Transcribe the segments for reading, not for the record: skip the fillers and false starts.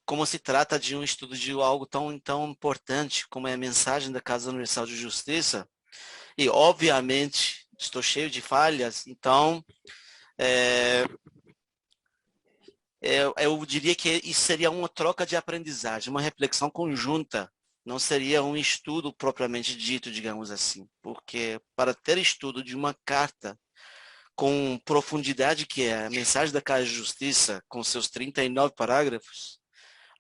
como se trata de um estudo de algo tão importante como é a mensagem da Casa Universal de Justiça, e obviamente estou cheio de falhas, então é, eu diria que isso seria uma troca de aprendizagem, uma reflexão conjunta, não seria um estudo propriamente dito, digamos assim, porque para ter estudo de uma carta com profundidade que é a mensagem da Casa de Justiça, com seus 39 parágrafos,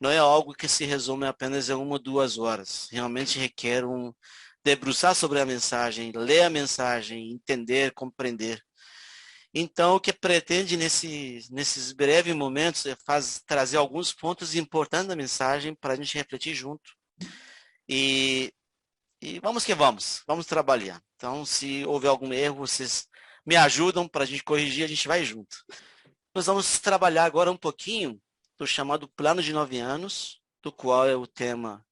não é algo que se resume apenas em 1 ou 2 horas. Realmente requer um debruçar sobre a mensagem, ler a mensagem, entender, compreender. Então, o que pretende nesses breves momentos é trazer alguns pontos importantes da mensagem para a gente refletir junto. E, e vamos que vamos trabalhar. Então, se houver algum erro, vocês me ajudam para a gente corrigir, a gente vai junto. Nós vamos trabalhar agora um pouquinho do chamado Plano de 9 anos, do qual é o tema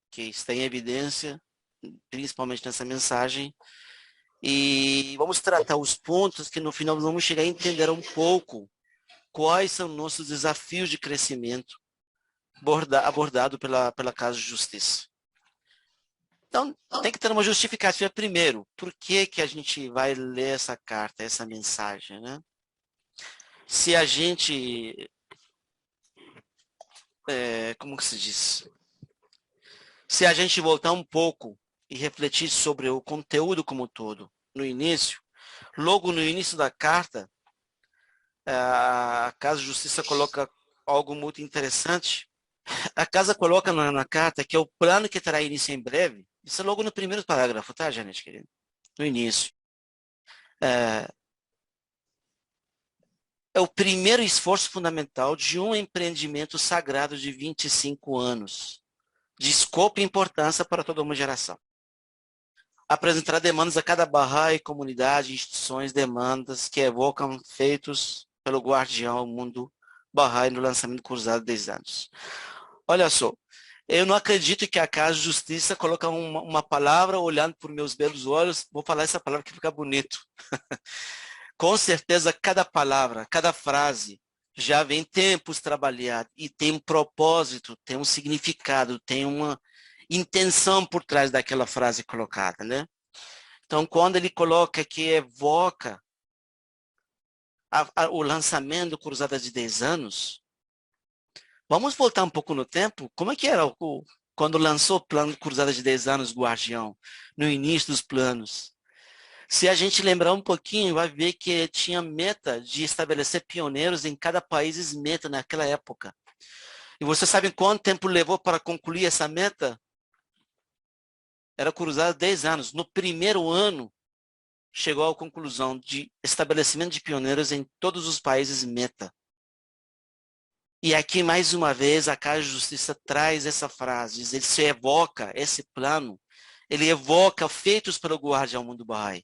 que está em evidência, principalmente nessa mensagem, e vamos tratar os pontos que no final vamos chegar a entender um pouco quais são nossos desafios de crescimento abordado pela Casa de Justiça. Então, tem que ter uma justificativa primeiro. Por que que a gente vai ler essa carta, essa mensagem, né? Se a gente, como que se diz? Se a gente voltar um pouco e refletir sobre o conteúdo como um todo, no início, logo no início da carta, a Casa de Justiça coloca algo muito interessante. A Casa coloca na carta que é o plano que terá início em breve. Isso é logo no primeiro parágrafo, tá, Janete, querido? No início. É, é o primeiro esforço fundamental de um empreendimento sagrado de 25 anos, de escopo e importância para toda uma geração. Apresentará demandas a cada Bahá'í, comunidade, instituições, demandas que evocam feitos pelo guardião mundo Bahá'í no lançamento cruzado de 10 anos. Olha só, eu não acredito que a Casa de Justiça coloca uma palavra olhando por meus belos olhos, vou falar essa palavra que fica bonito. Com certeza, cada palavra, cada frase já vem tempos trabalhado e tem um propósito, tem um significado, tem uma intenção por trás daquela frase colocada, né? Então, quando ele coloca que evoca o lançamento do Cruzada de 10 anos, vamos voltar um pouco no tempo? Como é que era quando lançou o plano de Cruzada de 10 anos do Guardião, no início dos planos? Se a gente lembrar um pouquinho, vai ver que tinha meta de estabelecer pioneiros em cada país meta naquela época. E você sabe quanto tempo levou para concluir essa meta? Era cruzada 10 anos. No primeiro ano, chegou à conclusão de estabelecimento de pioneiros em todos os países meta. E aqui, mais uma vez, a Casa de Justiça traz essa frase, ele se evoca esse plano, ele evoca feitos pelo Guardião Mundo Bahá'í. O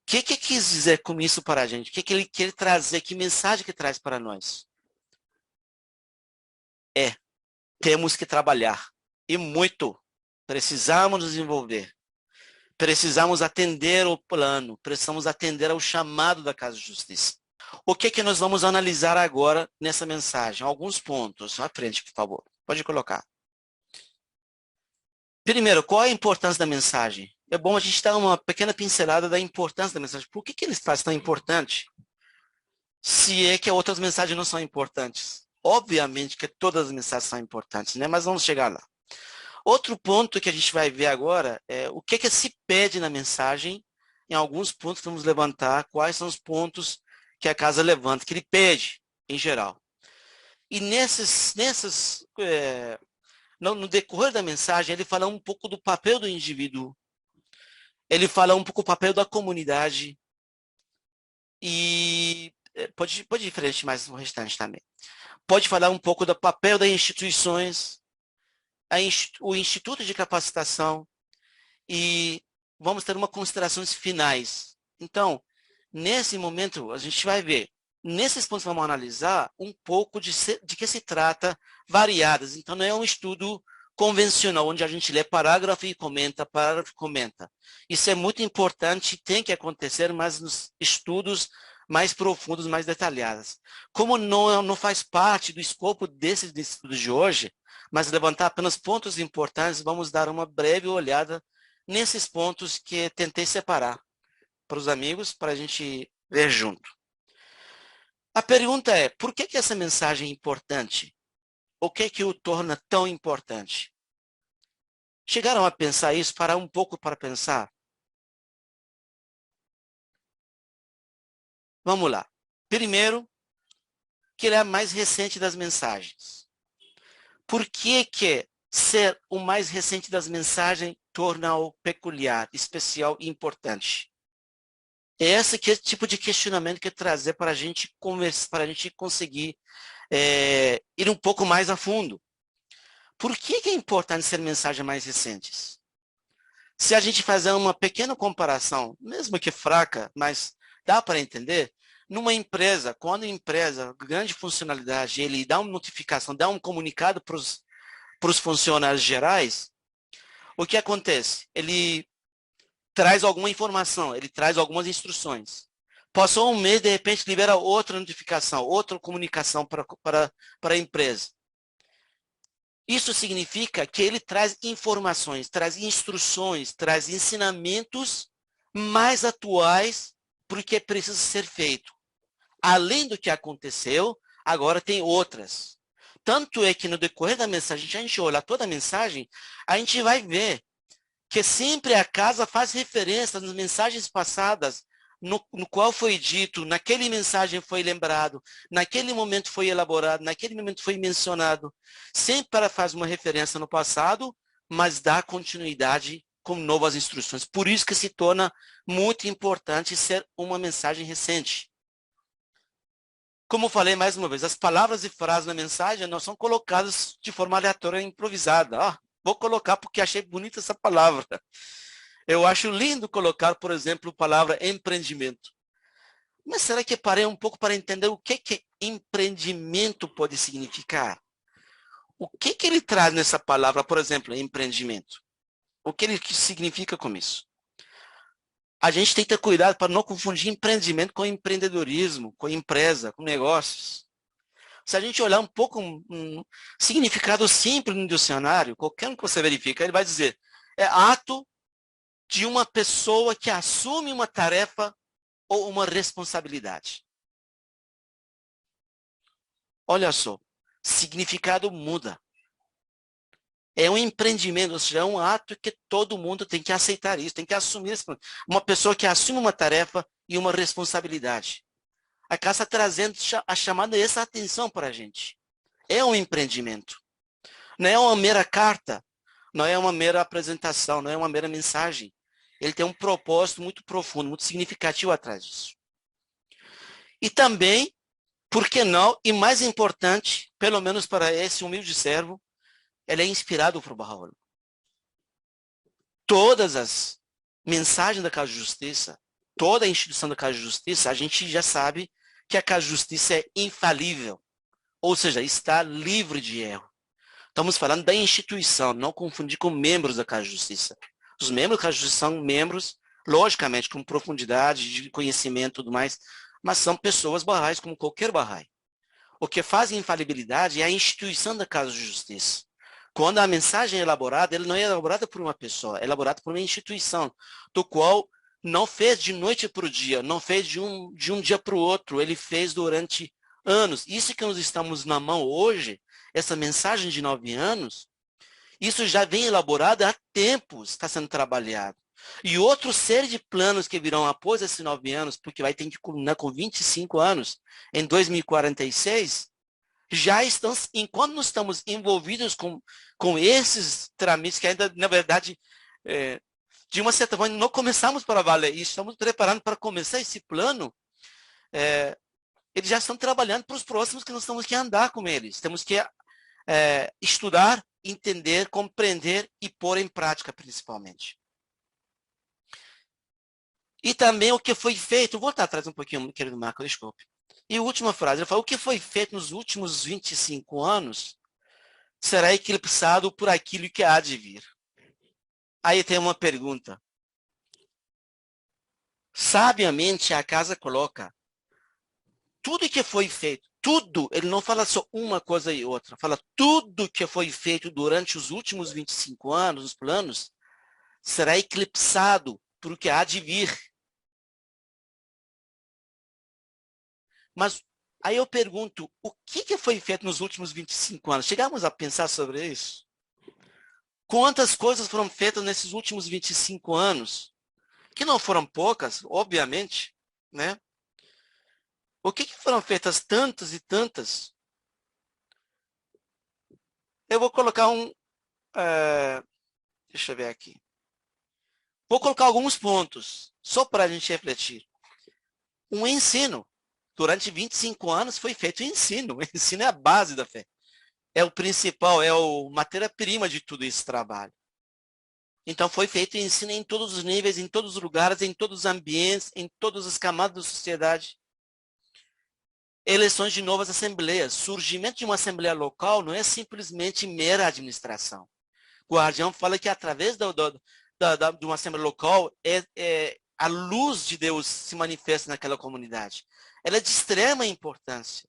que quis dizer com isso para a gente? O que ele quer trazer? Que mensagem que traz para nós? Temos que trabalhar, e muito. Precisamos desenvolver. Precisamos atender o plano, precisamos atender ao chamado da Casa de Justiça. O que nós vamos analisar agora nessa mensagem? Alguns pontos. À frente, por favor. Pode colocar. Primeiro, qual é a importância da mensagem? É bom a gente dar uma pequena pincelada da importância da mensagem. Por que ele faz tão importante? Se é que outras mensagens não são importantes. Obviamente que todas as mensagens são importantes, né? Mas vamos chegar lá. Outro ponto que a gente vai ver agora é o que se pede na mensagem. Em alguns pontos vamos levantar quais são os pontos que a casa levanta, que ele pede, em geral. E no decorrer da mensagem, ele fala um pouco do papel do indivíduo, ele fala um pouco do papel da comunidade, e pode ir em frente mais no restante também. Pode falar um pouco do papel das instituições, o Instituto de Capacitação, e vamos ter umas considerações finais. Então, nesse momento, a gente vai ver, nesses pontos vamos analisar um pouco de que se trata variadas. Então, não é um estudo convencional, onde a gente lê parágrafo e comenta, parágrafo e comenta. Isso é muito importante, tem que acontecer, mas nos estudos mais profundas, mais detalhadas. Como não faz parte do escopo desses estudos de hoje, mas levantar apenas pontos importantes, vamos dar uma breve olhada nesses pontos que tentei separar para os amigos, para a gente ver junto. A pergunta é, por que essa mensagem é importante? O que o torna tão importante? Chegaram a pensar isso? Parar um pouco para pensar? Vamos lá. Primeiro, que ele é a mais recente das mensagens. Por que ser o mais recente das mensagens torna-o peculiar, especial e importante? É esse tipo de questionamento que eu trazer para a gente conversar, para a gente conseguir ir um pouco mais a fundo. Por que é importante ser mensagens mais recentes? Se a gente fazer uma pequena comparação, mesmo que fraca, mas dá para entender, numa empresa, quando a empresa, grande funcionalidade, ele dá uma notificação, dá um comunicado para os funcionários gerais, o que acontece? Ele traz alguma informação, ele traz algumas instruções. Passou um mês, de repente, libera outra notificação, outra comunicação para a empresa. Isso significa que ele traz informações, traz instruções, traz ensinamentos mais atuais porque precisa ser feito. Além do que aconteceu, agora tem outras. Tanto é que no decorrer da mensagem, se a gente olhar toda a mensagem, a gente vai ver que sempre a casa faz referência nas mensagens passadas, no qual foi dito, naquele mensagem foi lembrado, naquele momento foi elaborado, naquele momento foi mencionado. Sempre ela faz uma referência no passado, mas dá continuidade com novas instruções. Por isso que se torna muito importante ser uma mensagem recente. Como eu falei mais uma vez, as palavras e frases na mensagem não são colocadas de forma aleatória e improvisada. Vou colocar porque achei bonita essa palavra. Eu acho lindo colocar, por exemplo, a palavra empreendimento. Mas será que parei um pouco para entender o que empreendimento pode significar? O que ele traz nessa palavra, por exemplo, empreendimento? O que ele significa com isso? A gente tem que ter cuidado para não confundir empreendimento com empreendedorismo, com empresa, com negócios. Se a gente olhar um pouco um significado simples no dicionário, qualquer um que você verifica, ele vai dizer, é ato de uma pessoa que assume uma tarefa ou uma responsabilidade. Olha só, significado muda. É um empreendimento, ou seja, é um ato que todo mundo tem que aceitar isso, tem que assumir isso. Uma pessoa que assume uma tarefa e uma responsabilidade. A casa está trazendo a chamada essa atenção para a gente. É um empreendimento. Não é uma mera carta, não é uma mera apresentação, não é uma mera mensagem. Ele tem um propósito muito profundo, muito significativo atrás disso. E também, por que não, e mais importante, pelo menos para esse humilde servo, ele é inspirado por Bahá'u'lláh. Todas as mensagens da Casa de Justiça, toda a instituição da Casa de Justiça, a gente já sabe que a Casa de Justiça é infalível, ou seja, está livre de erro. Estamos falando da instituição, não confundir com membros da Casa de Justiça. Os membros da Casa de Justiça são membros, logicamente, com profundidade de conhecimento e tudo mais, mas são pessoas barrais como qualquer barrai. O que faz a infalibilidade é a instituição da Casa de Justiça. Quando a mensagem é elaborada, ela não é elaborada por uma pessoa, é elaborada por uma instituição, do qual não fez de noite para o dia, não fez de um dia para o outro, ele fez durante anos. Isso que nós estamos na mão hoje, essa mensagem de 9 anos, isso já vem elaborado há tempos, está sendo trabalhado. E outro série de planos que virão após esses 9 anos, porque vai ter que culminar com 25 anos, em 2046, já estão, enquanto nós estamos envolvidos com esses trâmites, que ainda, na verdade, de uma certa forma, não começamos para valer, e estamos preparando para começar esse plano, eles já estão trabalhando para os próximos que nós temos que andar com eles. Temos que estudar, entender, compreender e pôr em prática, principalmente. E também o que foi feito, vou voltar atrás um pouquinho, querido Marco, desculpe. E a última frase, ele falou, o que foi feito nos últimos 25 anos será eclipsado por aquilo que há de vir. Aí tem uma pergunta. Sabiamente a casa coloca, tudo que foi feito, tudo, ele não fala só uma coisa e outra, fala tudo que foi feito durante os últimos 25 anos, os planos, será eclipsado por o que há de vir. Mas aí eu pergunto, o que foi feito nos últimos 25 anos? Chegamos a pensar sobre isso? Quantas coisas foram feitas nesses últimos 25 anos? Que não foram poucas, obviamente, né? O que foram feitas tantas e tantas? Eu vou colocar deixa eu ver aqui. Vou colocar alguns pontos, só para a gente refletir. Um ensino. Durante 25 anos foi feito o ensino. O ensino é a base da fé. É o principal, é a matéria-prima de tudo esse trabalho. Então foi feito o ensino em todos os níveis, em todos os lugares, em todos os ambientes, em todas as camadas da sociedade. Eleições de novas assembleias. Surgimento de uma assembleia local não é simplesmente mera administração. O Guardião fala que através de uma assembleia local a luz de Deus se manifesta naquela comunidade. Ela é de extrema importância.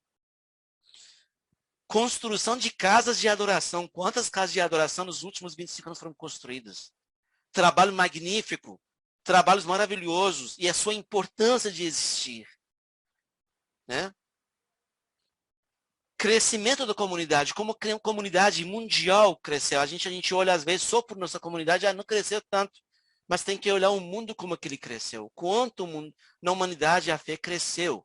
Construção de casas de adoração. Quantas casas de adoração nos últimos 25 anos foram construídas? Trabalho magnífico, trabalhos maravilhosos e a sua importância de existir. Né? Crescimento da comunidade, como a comunidade mundial cresceu. A gente olha às vezes só por nossa comunidade, não cresceu tanto, mas tem que olhar o mundo como que ele cresceu. Quanto na humanidade a fé cresceu.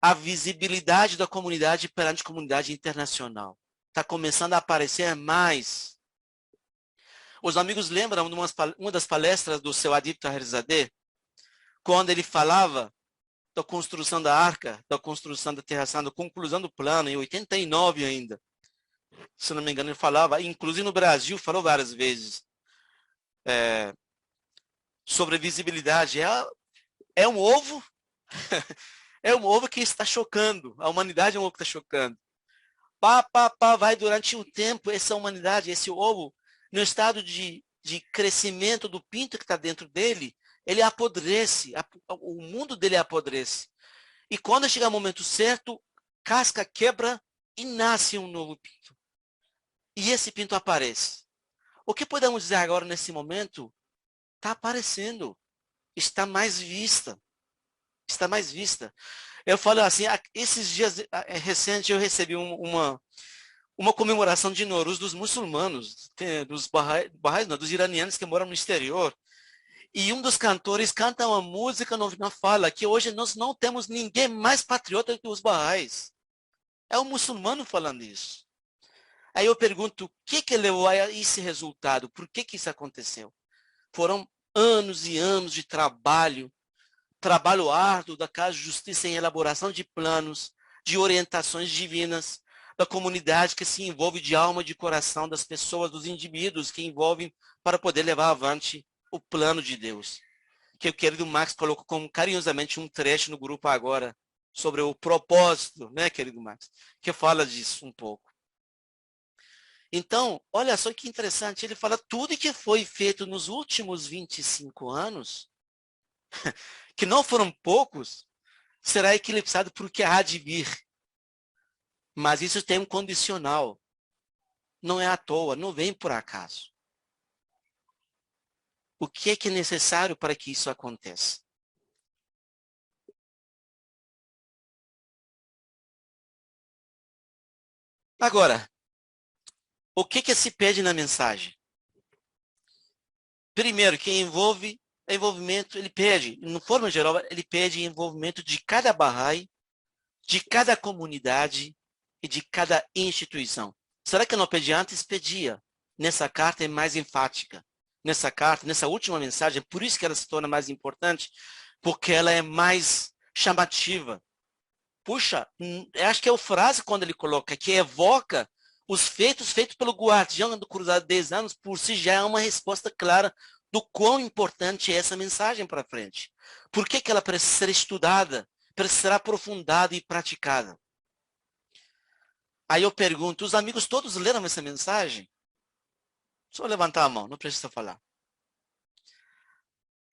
A visibilidade da comunidade perante a comunidade internacional. Está começando a aparecer mais. Os amigos lembram de uma das palestras do seu Adib Taherzadeh, quando ele falava da construção da arca, da construção da Terra Santa, da conclusão do plano, em 89 ainda. Se não me engano, ele falava, inclusive no Brasil, falou várias vezes, sobre visibilidade. É um ovo, é um ovo que está chocando. A humanidade é um ovo que está chocando. Vai durante um tempo, essa humanidade, esse ovo, no estado de crescimento do pinto que está dentro dele, ele apodrece, o mundo dele apodrece. E quando chega o momento certo, casca quebra e nasce um novo pinto. E esse pinto aparece. O que podemos dizer agora nesse momento? Está aparecendo. Está mais vista. Está mais vista. Eu falo assim, esses dias recentes eu recebi uma comemoração de Nowruz dos muçulmanos, dos Bahais, não, dos iranianos que moram no exterior. E um dos cantores canta uma música no fala que hoje nós não temos ninguém mais patriota do que os Bahais. É um muçulmano falando isso. Aí eu pergunto, o que levou a esse resultado? Por que isso aconteceu? Foram anos e anos de trabalho árduo da Casa de Justiça em elaboração de planos, de orientações divinas, da comunidade que se envolve de alma e de coração, das pessoas, dos indivíduos que envolvem para poder levar avante o plano de Deus. Que o querido Max colocou como carinhosamente um trecho no grupo agora, sobre o propósito, né, querido Max? Que fala disso um pouco. Então, olha só que interessante, ele fala tudo que foi feito nos últimos 25 anos, que não foram poucos, será eclipsado por o que há de vir. Mas isso tem um condicional. Não é à toa, não vem por acaso. O que é necessário para que isso aconteça? Agora, o que se pede na mensagem? Primeiro, que envolvimento, ele pede, de forma geral, ele pede envolvimento de cada Bahá'í, de cada comunidade e de cada instituição. Será que não pedia antes? Pedia. Nessa carta é mais enfática. Nessa carta, nessa última mensagem, por isso que ela se torna mais importante, porque ela é mais chamativa. Puxa, acho que é a frase quando ele coloca, que evoca os feitos pelo guardião do cruzado de 10 anos, por si já é uma resposta clara do quão importante é essa mensagem para frente. Por que ela precisa ser estudada, precisa ser aprofundada e praticada? Aí eu pergunto, os amigos todos leram essa mensagem? Só levantar a mão, não precisa falar.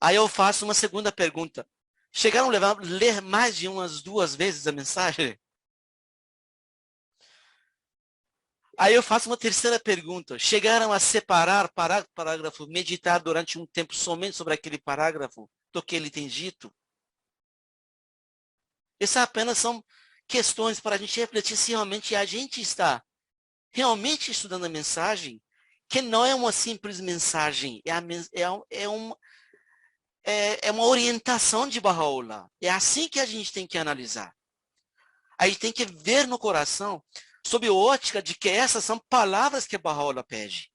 Aí eu faço uma segunda pergunta. Chegaram a ler mais de umas 2 vezes a mensagem? Aí eu faço uma terceira pergunta. Chegaram a separar parágrafo por parágrafo, meditar durante um tempo somente sobre aquele parágrafo do que ele tem dito? Essas apenas são questões para a gente refletir se realmente a gente está realmente estudando a mensagem, que não é uma simples mensagem, é uma orientação de Baha'u'lláh. É assim que a gente tem que analisar. A gente tem que ver no coração, sob a ótica de que essas são palavras que Baha'u'lláh pede.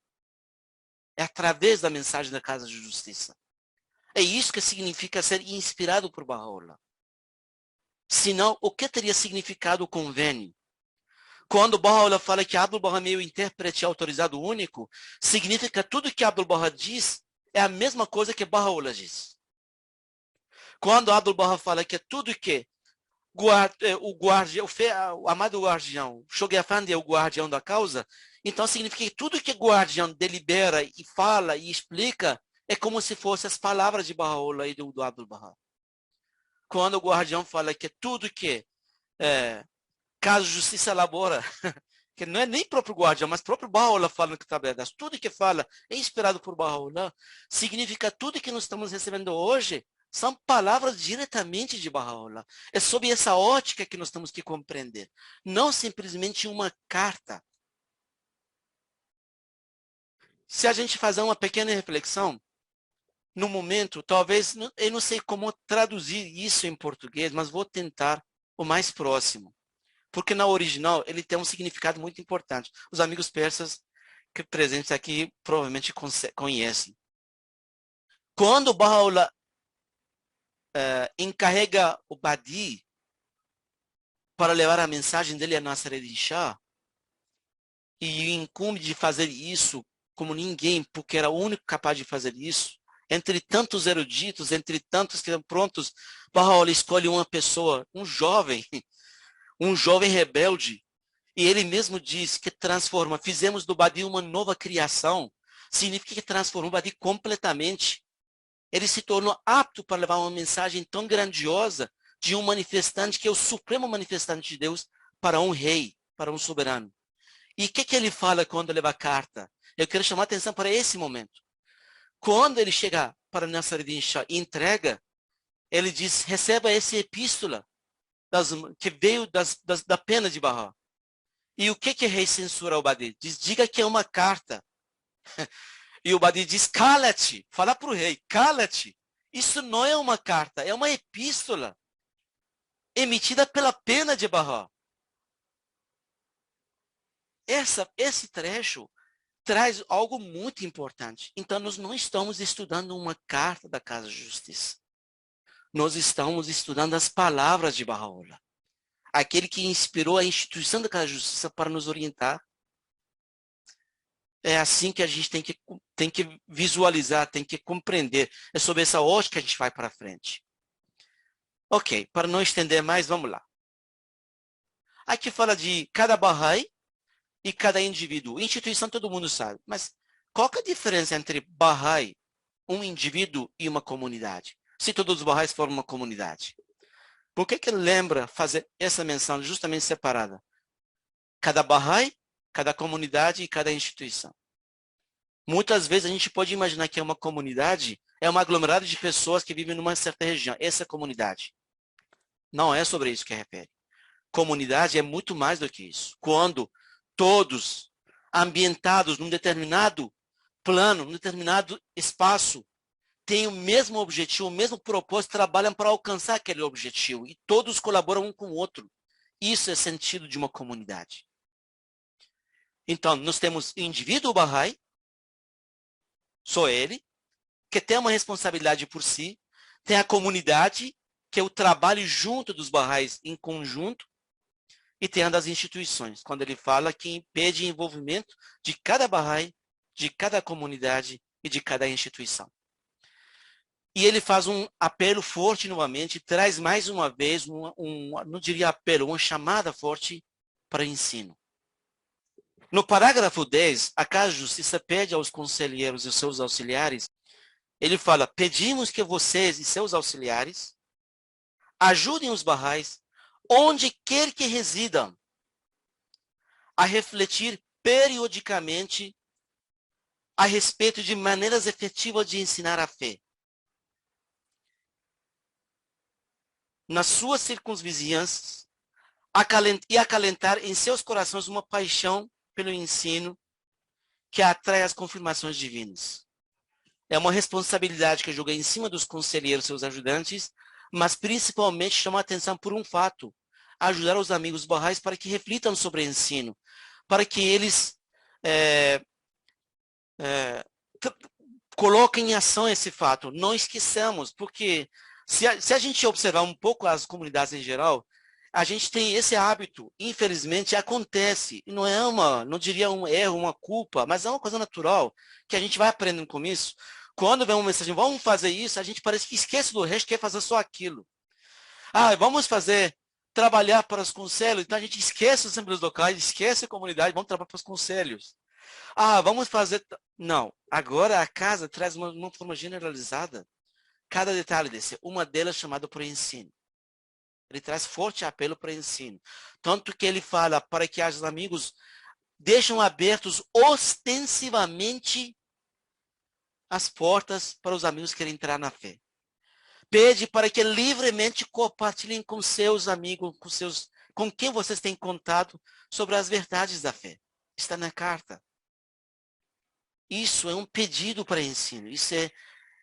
É através da mensagem da Casa de Justiça. É isso que significa ser inspirado por Baha'u'lláh. Senão, o que teria significado o convênio? Quando Baha'u'lláh fala que Abdu'l-Bahá é meio intérprete autorizado único, significa que tudo que Abdu'l-Bahá diz é a mesma coisa que Baha'u'lláh diz. Quando Abdu'l-Bahá fala que tudo que o amado guardião, Shoghi Effendi é o guardião da causa, então significa que tudo que o guardião delibera e fala e explica é como se fossem as palavras de Baha'u'lláh e do Abdu'l-Bahá. Quando o guardião fala que tudo que caso justiça elabora, que não é nem próprio guardião, mas próprio Baha'u'lláh falando que está verdade, tudo que fala é inspirado por Baha'u'lláh, significa tudo que nós estamos recebendo hoje são palavras diretamente de Baha'u'lláh. É sob essa ótica que nós temos que compreender, não simplesmente uma carta. Se a gente fazer uma pequena reflexão, no momento, talvez, eu não sei como traduzir isso em português, mas vou tentar o mais próximo. Porque na original ele tem um significado muito importante. Os amigos persas que presentes aqui provavelmente conhecem. Quando Baha'u'lláh encarrega o Badi para levar a mensagem dele a Nasreddin Shah e incumbe de fazer isso como ninguém, porque era o único capaz de fazer isso, entre tantos eruditos, entre tantos que estão prontos, Baha'u'lláh escolhe uma pessoa, um jovem rebelde. E ele mesmo diz que fizemos do Badi uma nova criação. Significa que transformou o Badi completamente. Ele se tornou apto para levar uma mensagem tão grandiosa de um manifestante que é o supremo manifestante de Deus para um rei, para um soberano. E o que ele fala quando leva a carta? Eu quero chamar a atenção para esse momento. Quando ele chega para Nasreddin Shah e entrega, ele diz, receba essa epístola que veio da pena de Bahá. E o que o rei censura o Badi? Diga que é uma carta. E o Badi diz, cala-te. Fala para o rei, cala-te. Isso não é uma carta, é uma epístola emitida pela pena de Bahá. Esse trecho traz algo muito importante. Então, nós não estamos estudando uma carta da Casa de Justiça. Nós estamos estudando as palavras de Baha'u'lláh. Aquele que inspirou a instituição da Casa de Justiça para nos orientar. É assim que a gente tem que visualizar, tem que compreender. É sobre essa ótica que a gente vai para frente. Ok, para não estender mais, vamos lá. Aqui fala de cada Bahá'í e cada indivíduo. Instituição todo mundo sabe, mas qual que é a diferença entre Bahá'í, um indivíduo e uma comunidade? Se todos os Bahá'ís formam uma comunidade. Por que ele lembra fazer essa menção justamente separada? Cada Bahá'í, cada comunidade e cada instituição. Muitas vezes a gente pode imaginar que uma comunidade é uma aglomerada de pessoas que vivem numa certa região. Essa é a comunidade. Não é sobre isso que refere. Comunidade é muito mais do que isso. Quando todos ambientados num determinado plano, num determinado espaço, têm o mesmo objetivo, o mesmo propósito, trabalham para alcançar aquele objetivo e todos colaboram um com o outro. Isso é sentido de uma comunidade. Então, nós temos o indivíduo Bahá'í, só ele, que tem uma responsabilidade por si, tem a comunidade, que é o trabalho junto dos Bahá'ís em conjunto, e tem a das instituições, quando ele fala que impede o envolvimento de cada Bahá'í, de cada comunidade e de cada instituição. E ele faz um apelo forte novamente, traz mais uma vez, não diria apelo, uma chamada forte para ensino. No parágrafo 10, a Casa de Justiça pede aos conselheiros e seus auxiliares, ele fala, pedimos que vocês e seus auxiliares ajudem os Baha'is, onde quer que residam, a refletir periodicamente a respeito de maneiras efetivas de ensinar a fé. Nas suas circunvizinhanças, e acalentar em seus corações uma paixão pelo ensino que atrai as confirmações divinas. É uma responsabilidade que joga em cima dos conselheiros, seus ajudantes, mas principalmente chama a atenção por um fato: ajudar os amigos Baha'is para que reflitam sobre o ensino, para que eles coloquem em ação esse fato. Não esqueçamos, porque se a gente observar um pouco as comunidades em geral, a gente tem esse hábito, infelizmente, acontece. Não diria um erro, uma culpa, mas é uma coisa natural, que a gente vai aprendendo com isso. Quando vem uma mensagem, vamos fazer isso, a gente parece que esquece do resto, quer fazer só aquilo. Vamos trabalhar para os conselhos, então a gente esquece os assembleias locais, esquece a comunidade, vamos trabalhar para os conselhos. Vamos fazer... Não, agora a casa traz uma forma generalizada. Cada detalhe desse, uma delas chamada por ensino. Ele traz forte apelo para o ensino. Tanto que ele fala para que os amigos deixam abertos ostensivamente as portas para os amigos que querem entrar na fé. Pede para que livremente compartilhem com seus amigos, com quem vocês têm contato sobre as verdades da fé. Está na carta. Isso é um pedido para ensino. Isso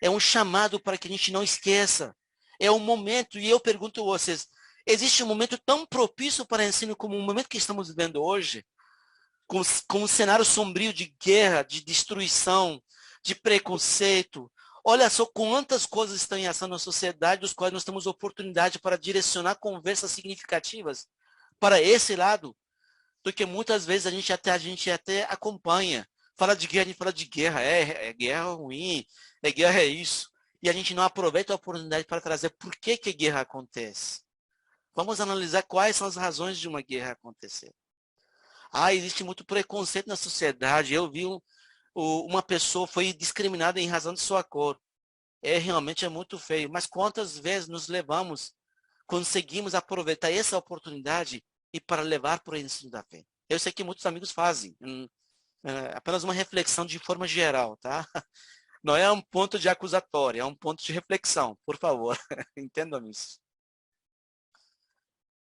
é um chamado para que a gente não esqueça. É um momento, e eu pergunto a vocês, existe um momento tão propício para ensino como o momento que estamos vivendo hoje, com um cenário sombrio de guerra, de destruição, de preconceito. Olha só quantas coisas estão em ação na sociedade, dos quais nós temos oportunidade para direcionar conversas significativas para esse lado, do que muitas vezes a gente até acompanha. Fala de guerra, a gente fala de guerra, é guerra ruim, guerra é isso. E a gente não aproveita a oportunidade para trazer por que a guerra acontece. Vamos analisar quais são as razões de uma guerra acontecer. Existe muito preconceito na sociedade. Eu vi uma pessoa foi discriminada em razão de sua cor. Realmente é muito feio. Mas quantas vezes conseguimos aproveitar essa oportunidade e para levar para o ensino da fé? Eu sei que muitos amigos fazem. Apenas uma reflexão de forma geral, tá? Não é um ponto de acusatório, é um ponto de reflexão, por favor. Entendam isso.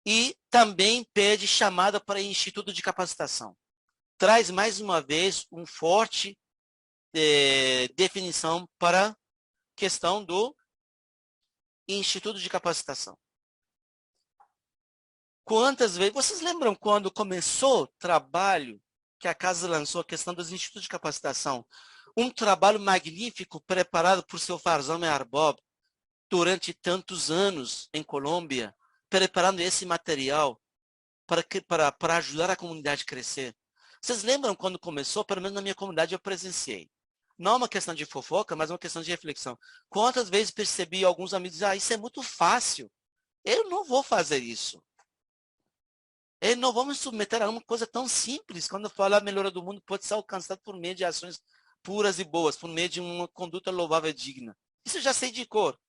E também pede chamada para Instituto de Capacitação. Traz mais uma vez um forte definição para a questão do Instituto de Capacitação. Quantas vezes... Vocês lembram quando começou o trabalho que a casa lançou, a questão dos institutos de capacitação? Um trabalho magnífico preparado por seu Farzam Arbob durante tantos anos em Colômbia, preparando esse material para ajudar a comunidade a crescer. Vocês lembram quando começou? Pelo menos na minha comunidade eu presenciei. Não é uma questão de fofoca, mas uma questão de reflexão. Quantas vezes percebi alguns amigos dizer, isso é muito fácil. Eu não vou fazer isso. Não vamos submeter a uma coisa tão simples. Quando fala a melhora do mundo pode ser alcançada por meio de ações puras e boas, por meio de uma conduta louvável e digna. Isso eu já sei de cor.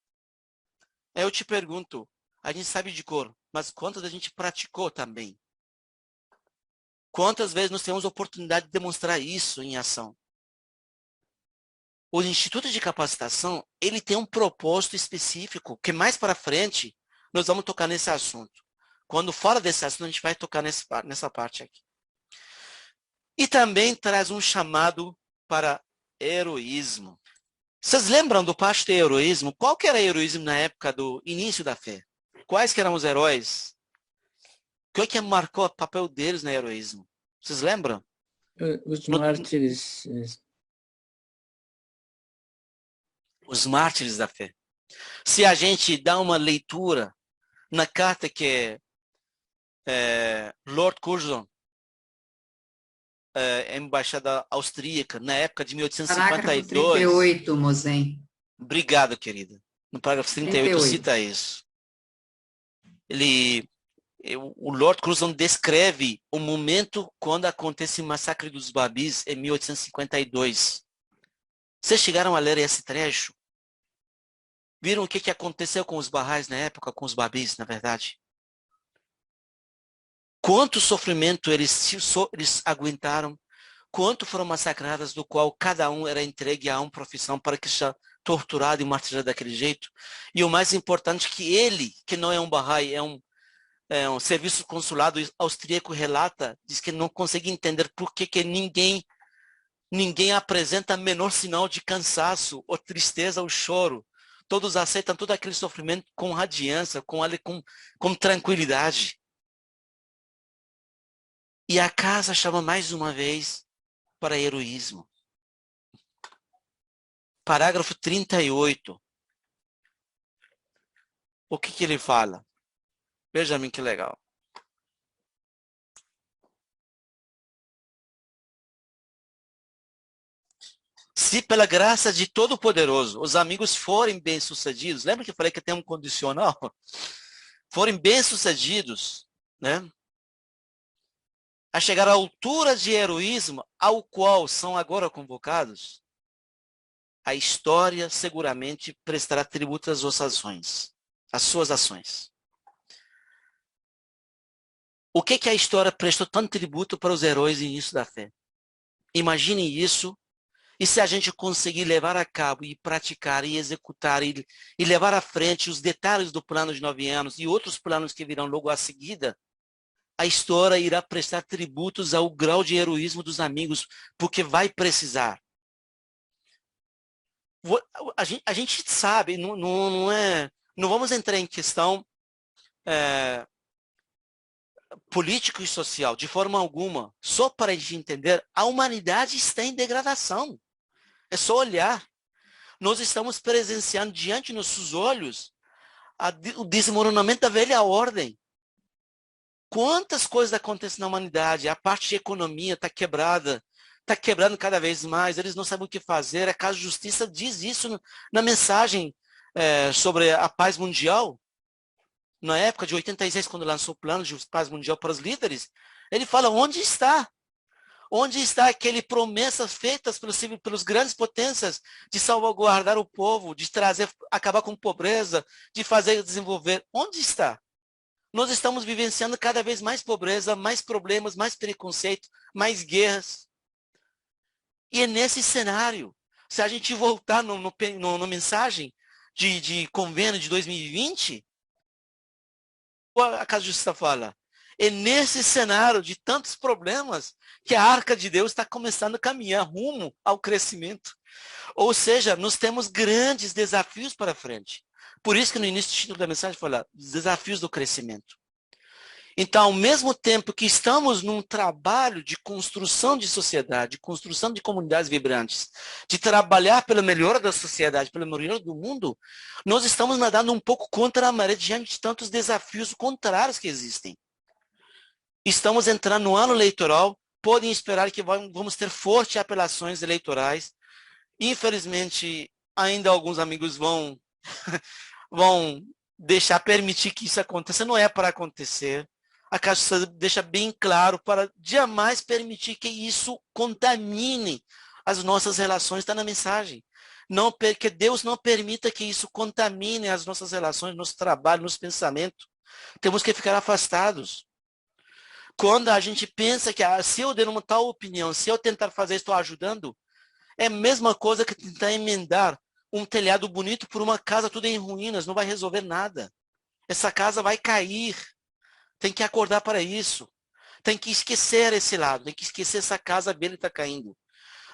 Eu te pergunto, a gente sabe de cor, mas quantas a gente praticou também? Quantas vezes nós temos a oportunidade de demonstrar isso em ação? O Instituto de Capacitação, ele tem um propósito específico, que mais para frente nós vamos tocar nesse assunto. Quando fora desse assunto, a gente vai tocar nessa parte aqui. E também traz um chamado para heroísmo. Vocês lembram do parte de heroísmo? Qual que era o heroísmo na época do início da fé? Quais que eram os heróis? O que marcou o papel deles no heroísmo? Vocês lembram? Os mártires. Os mártires da fé. Se a gente dá uma leitura na carta que Lord Curzon, embaixada austríaca, na época de 1852... Parágrafo 38, Mozen. Obrigado, querida. No parágrafo 38 cita isso. O Lord Curzon descreve o momento quando acontece o massacre dos Babis em 1852. Vocês chegaram a ler esse trecho? Viram o que aconteceu com os Baha'is na época, com os Babis, na verdade? Quanto sofrimento eles aguentaram, quanto foram massacradas, do qual cada um era entregue a uma profissão para que seja torturado e martirizado daquele jeito. E o mais importante, que ele, que não é um Baha'i, é um serviço consulado austríaco, relata, diz que não consegue entender por que ninguém apresenta menor sinal de cansaço, ou tristeza, ou choro. Todos aceitam todo aquele sofrimento com radiância, com tranquilidade. E a casa chama mais uma vez para heroísmo. Parágrafo 38. O que ele fala? Veja-me que legal. Se pela graça de Todo-Poderoso os amigos forem bem-sucedidos, lembra que eu falei que tem um condicional? Forem bem-sucedidos, né? A chegar à altura de heroísmo ao qual são agora convocados, a história seguramente prestará tributo às suas ações. O que a história prestou tanto tributo para os heróis no início da fé? Imaginem isso, e se a gente conseguir levar a cabo e praticar e executar e levar à frente os detalhes do plano de 9 anos e outros planos que virão logo a seguida, a história irá prestar tributos ao grau de heroísmo dos amigos, porque vai precisar. A gente sabe, não vamos entrar em questão político e social, de forma alguma. Só para a gente entender, a humanidade está em degradação. É só olhar. Nós estamos presenciando diante de nossos olhos o desmoronamento da velha ordem. Quantas coisas acontecem na humanidade? A parte de economia está quebrada, está quebrando cada vez mais, eles não sabem o que fazer. A Casa de Justiça diz isso na mensagem sobre a paz mundial. Na época de 86, quando lançou o plano de paz mundial para os líderes, ele fala, onde está? Onde está aquele promessas feitas pelos grandes potências de salvaguardar o povo, de acabar com a pobreza, de fazer desenvolver? Onde está? Nós estamos vivenciando cada vez mais pobreza, mais problemas, mais preconceito, mais guerras. E é nesse cenário, se a gente voltar na mensagem de convênio de 2020, a Casa de Justiça fala, é nesse cenário de tantos problemas que a Arca de Deus está começando a caminhar rumo ao crescimento. Ou seja, nós temos grandes desafios para frente. Por isso que no início do título da mensagem fala, desafios do crescimento. Então, ao mesmo tempo que estamos num trabalho de construção de sociedade, de construção de comunidades vibrantes, de trabalhar pela melhora da sociedade, pela melhora do mundo, nós estamos nadando um pouco contra a maré diante de tantos desafios contrários que existem. Estamos entrando no ano eleitoral, podem esperar que vamos ter fortes apelações eleitorais. Infelizmente, ainda alguns amigos vão permitir que isso aconteça. Não é para acontecer. A Casa deixa bem claro para jamais permitir que isso contamine as nossas relações, está na mensagem. Não, que Deus não permita que isso contamine as nossas relações, nosso trabalho, nosso pensamento. Temos que ficar afastados. Quando a gente pensa que se eu der uma tal opinião, se eu tentar fazer isso, estou ajudando, é a mesma coisa que tentar emendar um telhado bonito por uma casa tudo em ruínas, não vai resolver nada. Essa casa vai cair. Tem que acordar para isso. Tem que esquecer esse lado, tem que esquecer essa casa dele está caindo.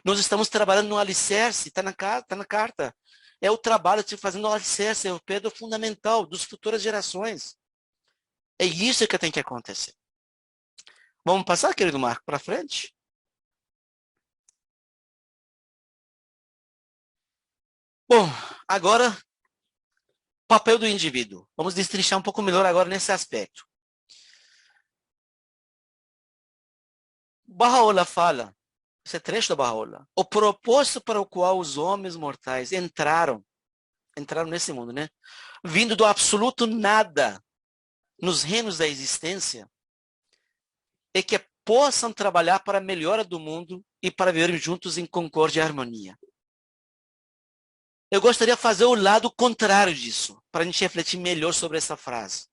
Nós estamos trabalhando no alicerce, está na carta. É o trabalho de fazendo o alicerce, é o pedro fundamental das futuras gerações. É isso que tem que acontecer. Vamos passar, querido Marco, para frente? Bom, agora, papel do indivíduo. Vamos destrinchar um pouco melhor agora nesse aspecto. Baha'u'lláh fala, esse é trecho da Baha'u'lláh, o propósito para o qual os homens mortais entraram nesse mundo, né? Vindo do absoluto nada, nos reinos da existência, é que possam trabalhar para a melhora do mundo e para viver juntos em concórdia e harmonia. Eu gostaria de fazer o lado contrário disso, para a gente refletir melhor sobre essa frase.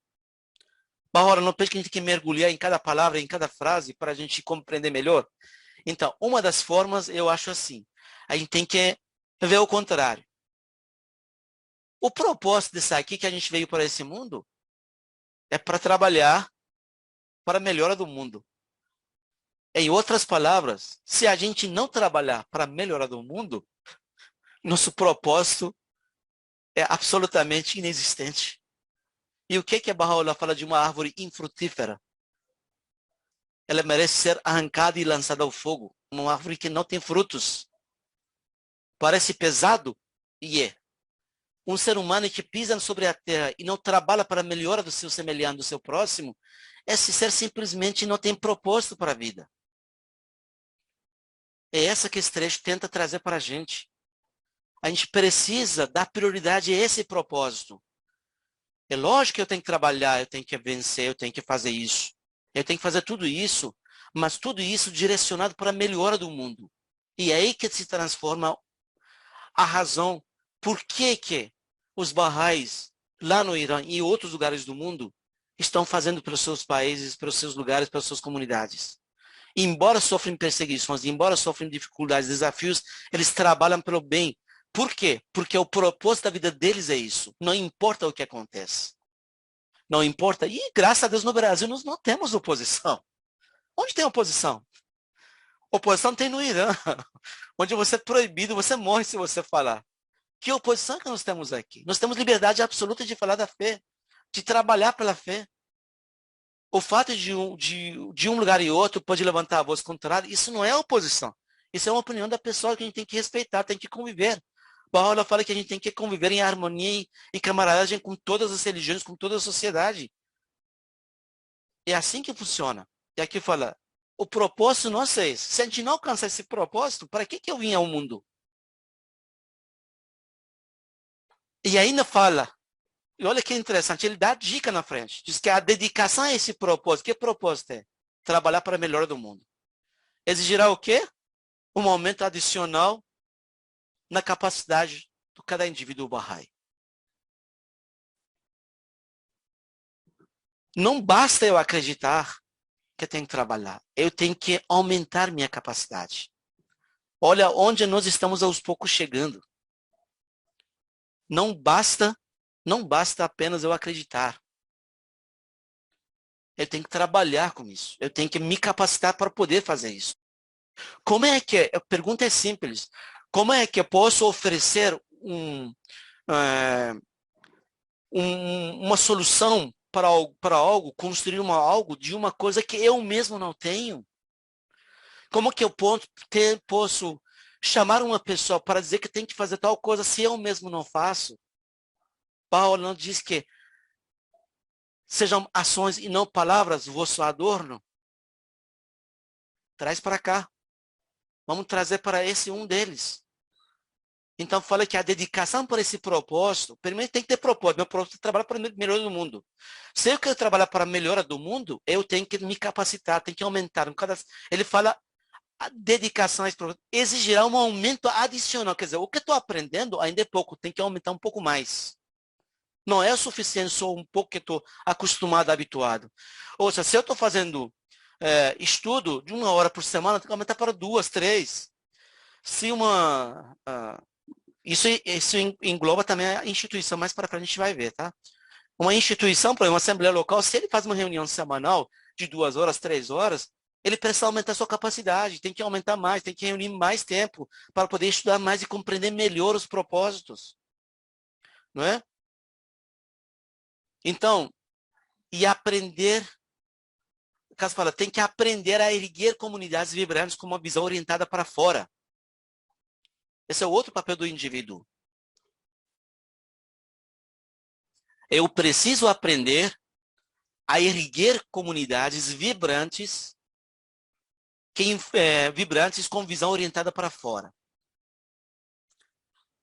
Bahora, não pensa que a gente tem que mergulhar em cada palavra, em cada frase, para a gente compreender melhor? Então, uma das formas, eu acho assim, a gente tem que ver o contrário. O propósito disso aqui que a gente veio para esse mundo é para trabalhar para a melhora do mundo. Em outras palavras, se a gente não trabalhar para a melhora do mundo, nosso propósito é absolutamente inexistente. E o que a Baha'u'lláh fala de uma árvore infrutífera? Ela merece ser arrancada e lançada ao fogo. Uma árvore que não tem frutos. Parece pesado? E é. Um ser humano que pisa sobre a terra e não trabalha para a melhora do seu semelhante, do seu próximo, esse ser simplesmente não tem propósito para a vida. É essa que esse trecho tenta trazer para a gente. A gente precisa dar prioridade a esse propósito. É lógico que eu tenho que trabalhar, eu tenho que vencer, eu tenho que fazer isso. Eu tenho que fazer tudo isso, mas tudo isso direcionado para a melhora do mundo. E é aí que se transforma a razão por que os Baha'is, lá no Irã e em outros lugares do mundo, estão fazendo pelos seus países, pelos seus lugares, pelas suas comunidades. E embora sofrem perseguições, embora sofrem dificuldades, desafios, eles trabalham pelo bem. Por quê? Porque o propósito da vida deles é isso. Não importa o que acontece. Não importa. E graças a Deus no Brasil nós não temos oposição. Onde tem oposição? Oposição tem no Irã, onde você é proibido, você morre se você falar. Que oposição que nós temos aqui? Nós temos liberdade absoluta de falar da fé, de trabalhar pela fé. O fato de um lugar e outro pode levantar a voz contrária, isso não é oposição. Isso é uma opinião da pessoa que a gente tem que respeitar, tem que conviver. Baha'u'lláh fala que a gente tem que conviver em harmonia e camaradagem com todas as religiões, com toda a sociedade. É assim que funciona. E aqui fala, o propósito nosso é esse. Se a gente não alcançar esse propósito, para que eu vim ao mundo? E ainda fala, e olha que interessante, ele dá dica na frente. Diz que a dedicação a esse propósito, que propósito é? Trabalhar para a melhora do mundo. Exigirá o quê? Um aumento adicional na capacidade de cada indivíduo Bahá'í. Não basta eu acreditar que eu tenho que trabalhar. Eu tenho que aumentar minha capacidade. Olha onde nós estamos aos poucos chegando. Não basta apenas eu acreditar. Eu tenho que trabalhar com isso. Eu tenho que me capacitar para poder fazer isso. Como é que a pergunta é simples. Como é que eu posso oferecer uma solução para algo, construir algo de uma coisa que eu mesmo não tenho? Como que eu posso chamar uma pessoa para dizer que tem que fazer tal coisa se eu mesmo não faço? Paulo não diz que sejam ações e não palavras o vosso adorno? Traz para cá. Vamos trazer para esse um deles. Então, fala que a dedicação para esse propósito, primeiro tem que ter propósito. Meu propósito é trabalhar para a melhora do mundo. Se eu quero trabalhar para a melhora do mundo, eu tenho que me capacitar, tenho que aumentar. Ele fala, a dedicação a esse propósito exigirá um aumento adicional. Quer dizer, o que eu estou aprendendo ainda é pouco, tem que aumentar um pouco mais. Não é o suficiente só um pouco que estou acostumado, habituado. Ou seja, se eu estou fazendo estudo de 1 hora por semana, tem que aumentar para 2, 3. Se isso engloba também a instituição, mais para frente a gente vai ver, tá? Uma instituição, por exemplo, uma assembleia local, se ele faz uma reunião semanal de 2 horas, 3 horas, ele precisa aumentar a sua capacidade, tem que aumentar mais, tem que reunir mais tempo para poder estudar mais e compreender melhor os propósitos. Não é? Então, e aprender, o caso fala, tem que aprender a erguer comunidades vibrantes com uma visão orientada para fora. Esse é o outro papel do indivíduo. Eu preciso aprender a erguer comunidades vibrantes, vibrantes com visão orientada para fora.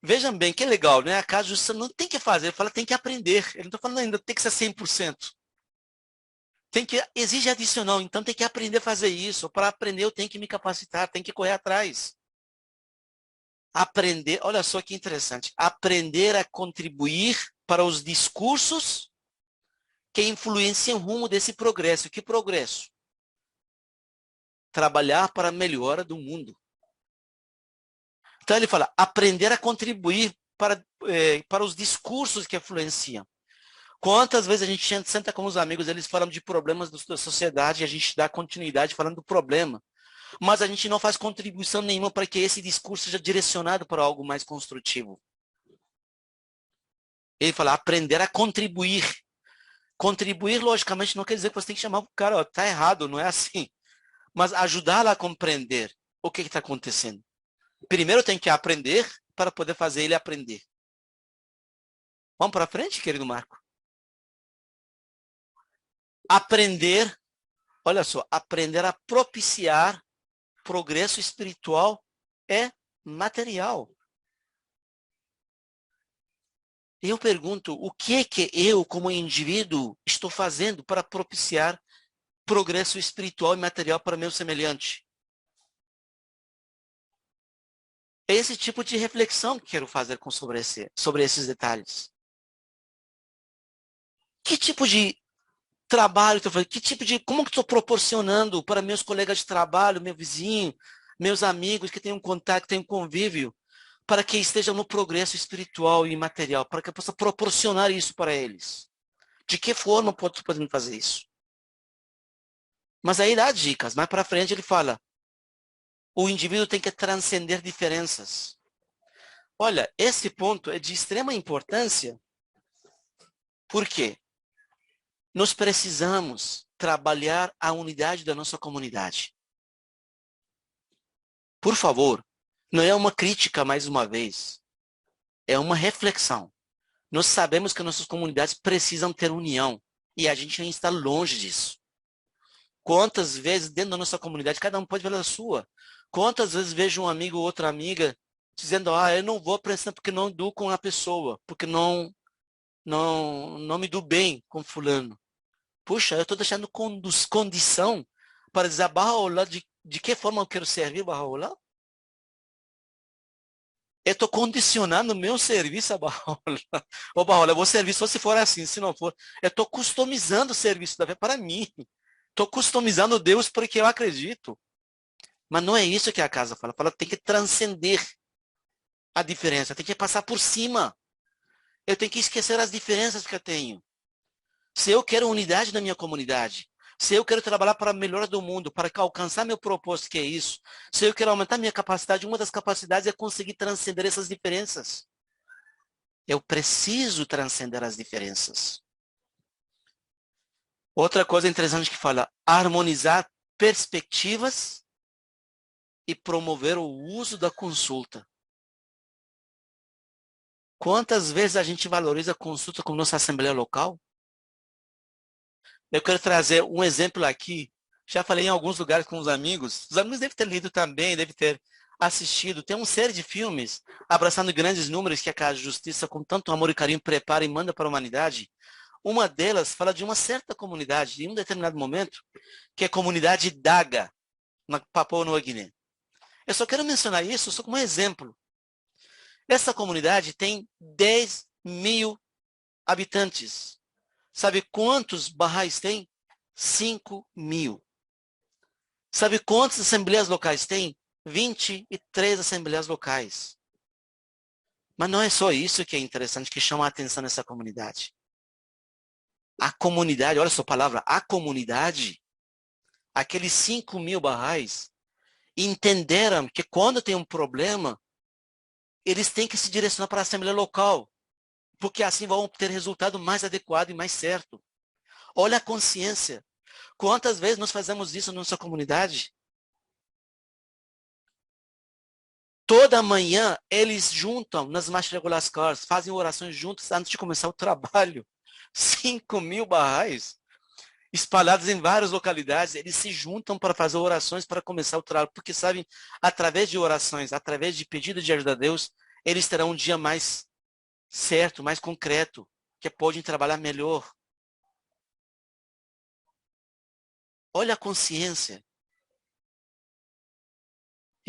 Vejam bem, que legal, né? A casa de justiça não tem que fazer, ele fala tem que aprender. Ele não está falando ainda tem que ser 100%. Exige adicional, então tem que aprender a fazer isso. Para aprender eu tenho que me capacitar, tenho que correr atrás. Aprender, olha só que interessante, aprender a contribuir para os discursos que influenciam o rumo desse progresso. Que progresso? Trabalhar para a melhora do mundo. Então ele fala, aprender a contribuir para os discursos que influenciam. Quantas vezes a gente senta com os amigos, eles falam de problemas da sociedade e a gente dá continuidade falando do problema. Mas a gente não faz contribuição nenhuma para que esse discurso seja direcionado para algo mais construtivo. Ele fala, aprender a contribuir. Contribuir, logicamente, não quer dizer que você tem que chamar o cara, ó, tá errado, não é assim. Mas ajudá-la a compreender o que está acontecendo. Primeiro tem que aprender para poder fazer ele aprender. Vamos para frente, querido Marco? Aprender, olha só, aprender a propiciar progresso espiritual é material. Eu pergunto, o que é que eu, como indivíduo, estou fazendo para propiciar progresso espiritual e material para meu semelhante? É esse tipo de reflexão que quero fazer sobre esses detalhes. Que tipo de trabalho estou fazendo? Como que estou proporcionando para meus colegas de trabalho, meu vizinho, meus amigos que tenham contato, que tenham convívio, para que estejam no progresso espiritual e material, para que eu possa proporcionar isso para eles? De que forma estou podendo fazer isso? Mas aí dá dicas. Mais para frente ele fala, o indivíduo tem que transcender diferenças. Olha, esse ponto é de extrema importância. Por quê? Nós precisamos trabalhar a unidade da nossa comunidade. Por favor, não é uma crítica mais uma vez. É uma reflexão. Nós sabemos que nossas comunidades precisam ter união e a gente ainda está longe disso. Quantas vezes dentro da nossa comunidade, cada um pode ver a sua. Quantas vezes vejo um amigo ou outra amiga dizendo, eu não vou prestar porque não dou com a pessoa, porque não me dou bem com fulano. Puxa, eu estou deixando condição para dizer, Bahá'u'lláh, de que forma eu quero servir Bahá'u'lláh? Eu estou condicionando o meu serviço a Bahá'u'lláh. Ô Bahá'u'lláh, eu vou servir só se for assim, se não for. Eu estou customizando o serviço da fé para mim. Estou customizando Deus porque eu acredito. Mas não é isso que a casa fala. Fala que tem que transcender a diferença, tem que passar por cima. Eu tenho que esquecer as diferenças que eu tenho. Se eu quero unidade na minha comunidade, se eu quero trabalhar para a melhora do mundo, para alcançar meu propósito, que é isso, se eu quero aumentar minha capacidade, uma das capacidades é conseguir transcender essas diferenças. Eu preciso transcender as diferenças. Outra coisa interessante que fala, harmonizar perspectivas e promover o uso da consulta. Quantas vezes a gente valoriza a consulta com nossa assembleia local? Eu quero trazer um exemplo aqui. Já falei em alguns lugares com os amigos. Os amigos devem ter lido também, devem ter assistido. Tem uma série de filmes abraçando grandes números que a Casa de Justiça, com tanto amor e carinho, prepara e manda para a humanidade. Uma delas fala de uma certa comunidade, em um determinado momento, que é a comunidade Daga, na Papua Nova Guiné. Eu só quero mencionar isso só como um exemplo. Essa comunidade tem 10 mil habitantes. Sabe quantos barrais tem? 5.000. Sabe quantas assembleias locais tem? 23 assembleias locais. Mas não é só isso que é interessante, que chama a atenção nessa comunidade. A comunidade, olha só a palavra, a comunidade, aqueles 5.000 barrais, entenderam que quando tem um problema, eles têm que se direcionar para a assembleia local, porque assim vão obter resultado mais adequado e mais certo. Olha a consciência. Quantas vezes nós fazemos isso na nossa comunidade? Toda manhã eles juntam nas marchas regulares, fazem orações juntos antes de começar o trabalho. 5.000 barrais espalhados em várias localidades, eles se juntam para fazer orações para começar o trabalho, porque sabem, através de orações, através de pedido de ajuda a Deus, eles terão um dia mais certo, mais concreto, que podem trabalhar melhor. Olha a consciência.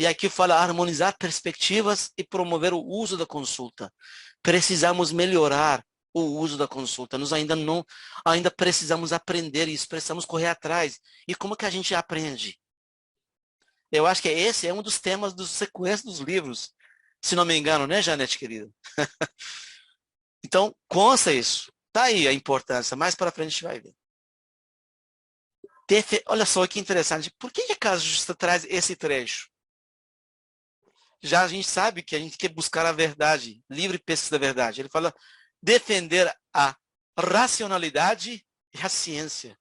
E aqui fala harmonizar perspectivas e promover o uso da consulta. Precisamos melhorar o uso da consulta. Nós ainda precisamos aprender isso, precisamos correr atrás. E como que a gente aprende? Eu acho que esse é um dos temas dos sequência dos livros, se não me engano, né, Janete, querida? Então, consta isso. Tá aí a importância. Mais para frente a gente vai ver. Olha só que interessante. Por que a Casa Justa traz esse trecho? Já a gente sabe que a gente quer buscar a verdade, livre pesquisa da verdade. Ele fala defender a racionalidade e a ciência.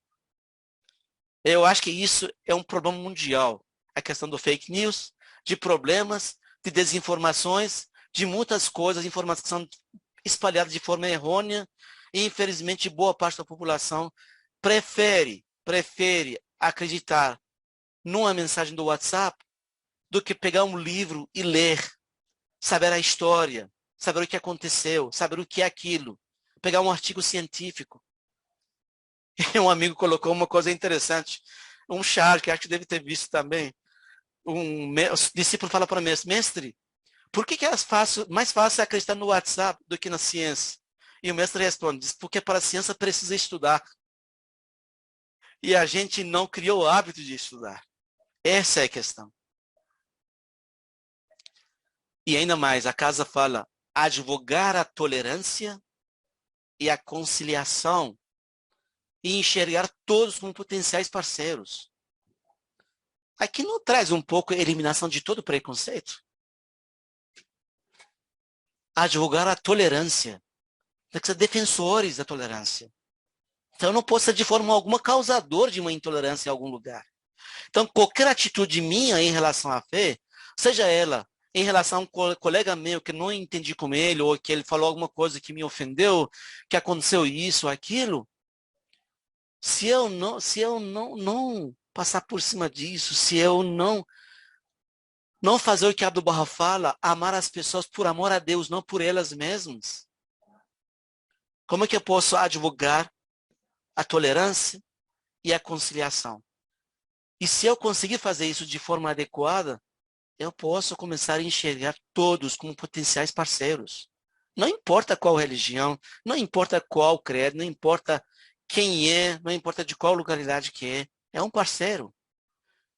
Eu acho que isso é um problema mundial. A questão do fake news, de problemas, de desinformações, de muitas coisas, informações que são espalhadas de forma errônea e, infelizmente, boa parte da população prefere acreditar numa mensagem do WhatsApp do que pegar um livro e ler, saber a história, saber o que aconteceu, saber o que é aquilo, pegar um artigo científico. E um amigo colocou uma coisa interessante, um Charles, que acho que deve ter visto também, um discípulo fala para o mestre, por que é mais fácil acreditar no WhatsApp do que na ciência? E o mestre responde, diz, porque para a ciência precisa estudar. E a gente não criou o hábito de estudar. Essa é a questão. E ainda mais, a casa fala advogar a tolerância e a conciliação e enxergar todos como potenciais parceiros. Aqui não traz um pouco a eliminação de todo preconceito? Advogar a tolerância. Tem que ser defensores da tolerância. Então, eu não posso ser de forma alguma causador de uma intolerância em algum lugar. Então, qualquer atitude minha em relação à fé, seja ela em relação a um colega meu que não entendi com ele, ou que ele falou alguma coisa que me ofendeu, que aconteceu isso ou aquilo, se eu não passar por cima disso, se eu não fazer o que Abdu'l Baha fala, amar as pessoas por amor a Deus, não por elas mesmas, como é que eu posso advogar a tolerância e a conciliação? E se eu conseguir fazer isso de forma adequada, eu posso começar a enxergar todos como potenciais parceiros. Não importa qual religião, não importa qual credo, não importa quem é, não importa de qual localidade que é um parceiro.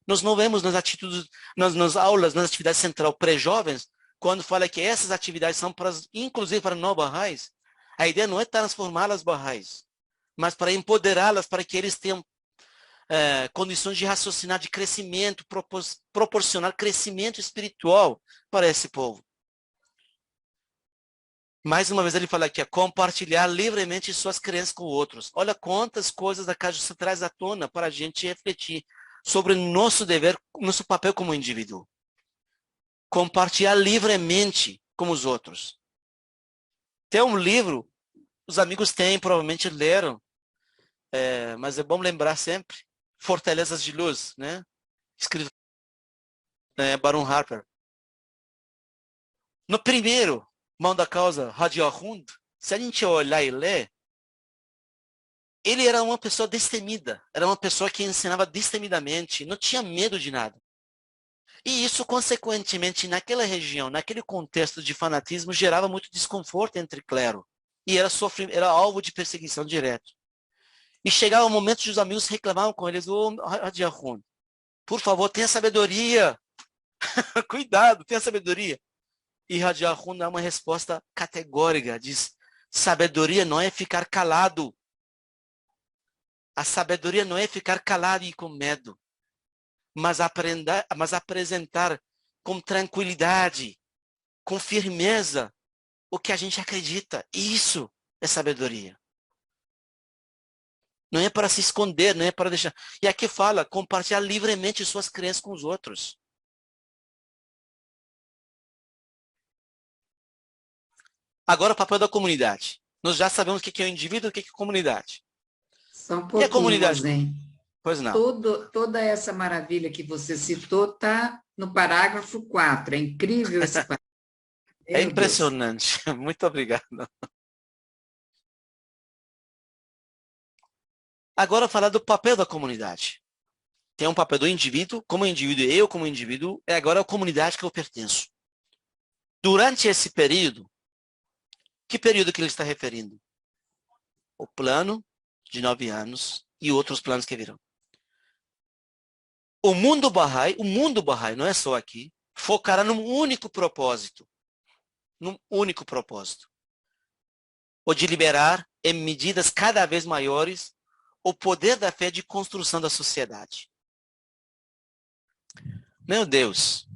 Nós não vemos nas atitudes, nas aulas, nas atividades central pré-jovens, quando fala que essas atividades são para, inclusive para não barrais, a ideia não é transformá-las barrais, mas para empoderá-las, para que eles tenham condições de raciocinar, de crescimento, proporcionar crescimento espiritual para esse povo. Mais uma vez ele fala aqui, compartilhar livremente suas crenças com outros. Olha quantas coisas a Casa Justa traz à tona para a gente refletir sobre nosso dever, nosso papel como indivíduo. Compartilhar livremente com os outros. Tem um livro, os amigos têm, provavelmente leram, mas é bom lembrar sempre, Fortalezas de Luz, né? Escrito Baron Harper. No primeiro, Mão da Causa, Radyahund, se a gente olhar e ler, ele era uma pessoa destemida, era uma pessoa que ensinava destemidamente, não tinha medo de nada. E isso, consequentemente, naquela região, naquele contexto de fanatismo, gerava muito desconforto entre clero. E era alvo de perseguição direta. E chegava o momento que os amigos reclamavam com eles, Radyahund, por favor, tenha sabedoria. Cuidado, tenha sabedoria. E Radyahund dá uma resposta categórica, diz, sabedoria não é ficar calado. A sabedoria não é ficar calado e com medo, mas apresentar com tranquilidade, com firmeza, o que a gente acredita. Isso é sabedoria. Não é para se esconder, não é para deixar. E aqui fala, compartilhar livremente suas crenças com os outros. Agora o papel da comunidade. Nós já sabemos o que é o indivíduo e o que é a comunidade. Só um E a pouquinho, comunidade? Mozen. Pois não. Toda essa maravilha que você citou está no parágrafo 4. É incrível esse parágrafo. É Meu Deus. impressionante. Muito obrigado. Agora falar do papel da comunidade. Tem um papel do indivíduo, como indivíduo, eu como indivíduo, e agora a comunidade que eu pertenço. Durante esse período, que período que ele está referindo? O plano de 9 anos e outros planos que virão. O mundo Bahá'í, não é só aqui, focará num único propósito. Num único propósito. O de liberar, em medidas cada vez maiores, o poder da fé de construção da sociedade. Meu Deus!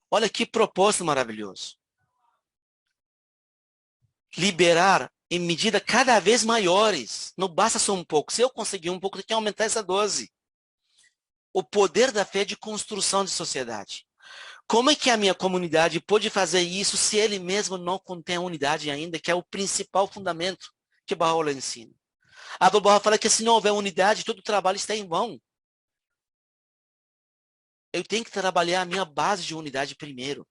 Olha que propósito maravilhoso. Liberar em medida cada vez maiores. Não basta só um pouco. Se eu conseguir um pouco, tem que aumentar essa dose. O poder da fé de construção de sociedade. Como é que a minha comunidade pode fazer isso se ele mesmo não contém a unidade ainda, que é o principal fundamento que Baha'u'lláh ensina? Abdu'l-Bahá fala que se não houver unidade, todo o trabalho está em vão. Eu tenho que trabalhar a minha base de unidade primeiro.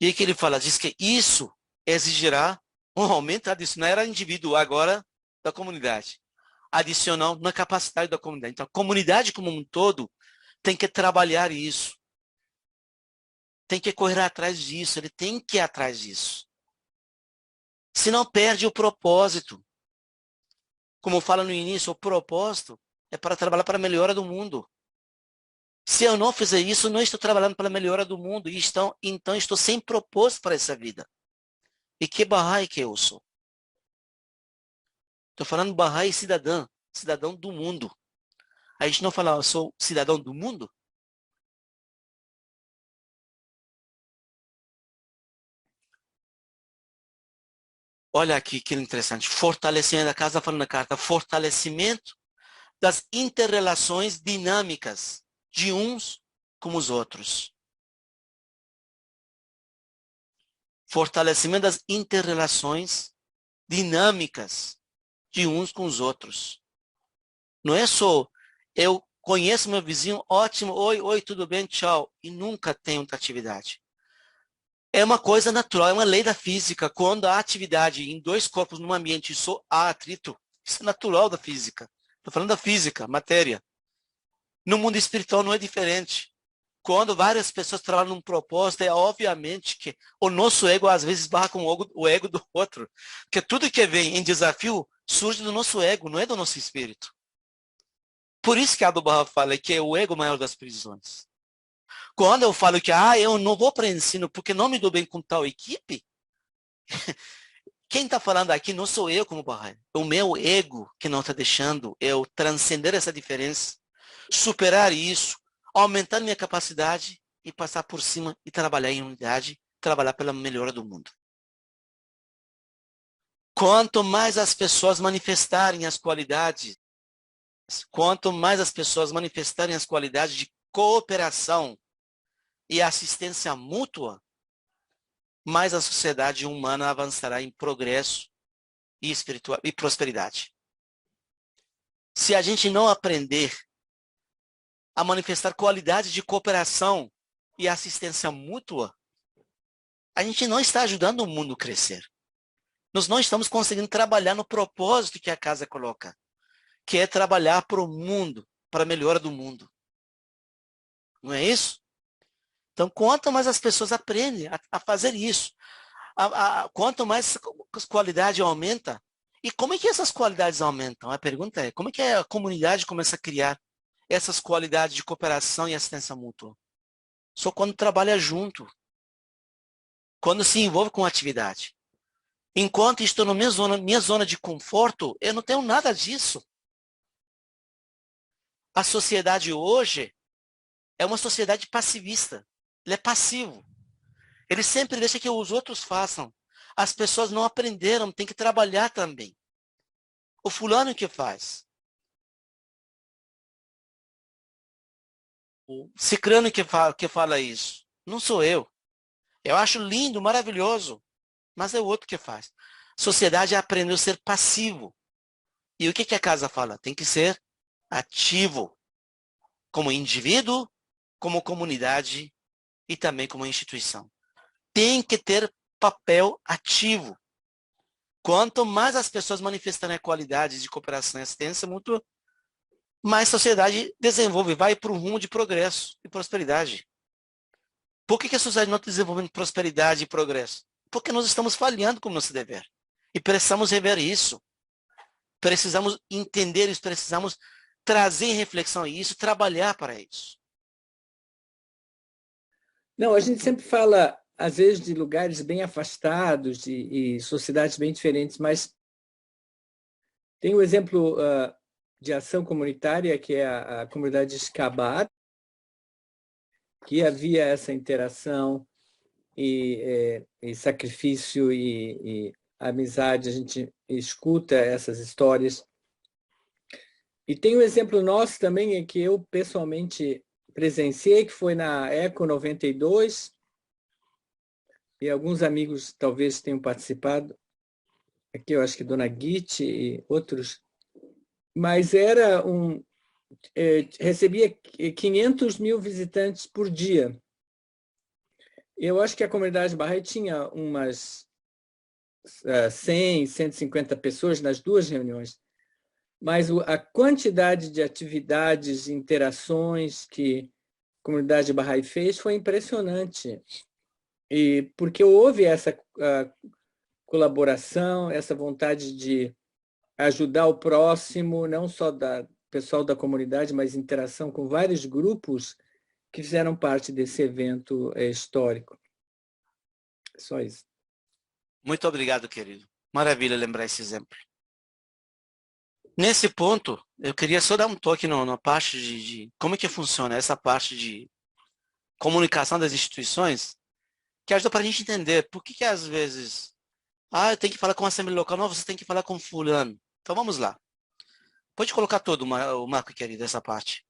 E aí que ele fala, diz que isso exigirá um aumento adicional, era individual agora da comunidade, adicional na capacidade da comunidade. Então, a comunidade como um todo tem que trabalhar isso. Tem que correr atrás disso, ele tem que ir atrás disso. Senão perde o propósito. Como fala no início, o propósito é para trabalhar para a melhora do mundo. Se eu não fizer isso, não estou trabalhando para a melhora do mundo. Então estou sem propósito para essa vida. E que Bahá'í que eu sou? Estou falando Bahá'í cidadão do mundo. A gente não fala, eu sou cidadão do mundo? Olha aqui que interessante. Fortalecimento, a casa falando na carta, fortalecimento das interrelações dinâmicas de uns com os outros. Fortalecimento das interrelações dinâmicas de uns com os outros. Não é só eu conheço meu vizinho, ótimo, oi, tudo bem, tchau, e nunca tenho outra atividade. É uma coisa natural, é uma lei da física. Quando há atividade em dois corpos num ambiente só, há atrito. Isso é natural da física. Estou falando da física, matéria. No mundo espiritual não é diferente. Quando várias pessoas trabalham num propósito, é obviamente que o nosso ego às vezes barra com o ego do outro. Porque tudo que vem em desafio surge do nosso ego, não é do nosso espírito. Por isso que Abdu'l-Bahá fala que é o ego maior das prisões. Quando eu falo que eu não vou para ensino porque não me dou bem com tal equipe, quem está falando aqui não sou eu como Bahá. É o meu ego que não está deixando eu transcender essa diferença, superar isso, aumentar minha capacidade e passar por cima e trabalhar em unidade, trabalhar pela melhora do mundo. Quanto mais as pessoas manifestarem as qualidades, de cooperação e assistência mútua, mais a sociedade humana avançará em progresso e espiritual e prosperidade. Se a gente não aprender a manifestar qualidades de cooperação e assistência mútua, a gente não está ajudando o mundo a crescer. Nós não estamos conseguindo trabalhar no propósito que a casa coloca, que é trabalhar para o mundo, para a melhora do mundo. Não é isso? Então, quanto mais as pessoas aprendem a fazer isso, quanto mais a qualidade aumenta, e como é que essas qualidades aumentam? A pergunta é, como é que a comunidade começa a criar essas qualidades de cooperação e assistência mútua? Só quando trabalha junto, quando se envolve com a atividade. Enquanto estou na minha zona de conforto, eu não tenho nada disso. A sociedade hoje é uma sociedade passivista. Ele é passivo. Ele sempre deixa que os outros façam. As pessoas não aprenderam, tem que trabalhar também. O fulano que faz. O cicrano que fala isso. Não sou eu. Eu acho lindo, maravilhoso, mas é o outro que faz. Sociedade aprendeu a ser passivo. E o que a casa fala? Tem que ser ativo. Como indivíduo, como comunidade e também como instituição. Tem que ter papel ativo. Quanto mais as pessoas manifestarem a qualidade de cooperação e assistência mútua, mais a sociedade desenvolve, vai para um rumo de progresso e prosperidade. Por que a sociedade não está desenvolvendo prosperidade e progresso? Porque nós estamos falhando como nosso dever. E precisamos rever isso. Precisamos entender isso, precisamos trazer em reflexão isso, trabalhar para isso. Não, a gente sempre fala, às vezes, de lugares bem afastados e sociedades bem diferentes, mas tem o exemplo de ação comunitária, que é a comunidade de Escabar, que havia essa interação e sacrifício e amizade, a gente escuta essas histórias. E tem um exemplo nosso também, que eu pessoalmente presenciei, que foi na Eco 92, e alguns amigos talvez tenham participado, aqui eu acho que Dona Guite e outros, mas era recebia 500 mil visitantes por dia. Eu acho que a comunidade Bahá'í tinha umas 100, 150 pessoas nas duas reuniões, mas a quantidade de atividades, interações que a comunidade Bahá'í fez foi impressionante. E porque houve essa colaboração, essa vontade de ajudar o próximo, não só da pessoal da comunidade, mas interação com vários grupos que fizeram parte desse evento histórico. Só isso. Muito obrigado, querido. Maravilha lembrar esse exemplo. Nesse ponto, eu queria só dar um toque na parte de como é que funciona essa parte de comunicação das instituições, que ajuda para a gente entender por que às vezes, eu tenho que falar com a Assembleia Local, não, você tem que falar com fulano. Então vamos lá. Pode colocar todo o Marco, querido, essa parte.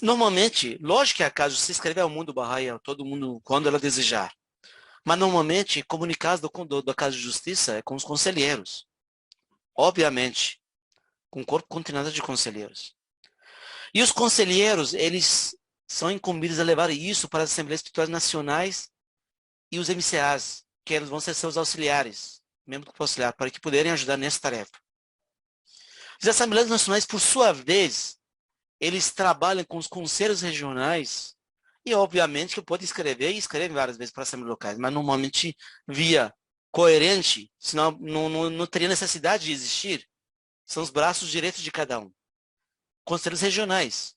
Normalmente, lógico que acaso se escrever ao mundo Bahá'í, a todo mundo, quando ela desejar. Mas normalmente, comunicados da Casa de Justiça é com os conselheiros. Obviamente, com o corpo continental de conselheiros. E os conselheiros, eles são incumbidos a levar isso para as Assembleias Espirituais Nacionais e os MCAs, que eles vão ser seus auxiliares, membros do auxiliar, para que puderem ajudar nessa tarefa. As Assembleias Nacionais, por sua vez, eles trabalham com os conselhos regionais e, obviamente, que pode escrever e escreve várias vezes para assembleias locais, mas normalmente via coerente, senão não teria necessidade de existir. São os braços direitos de cada um. Conselhos regionais.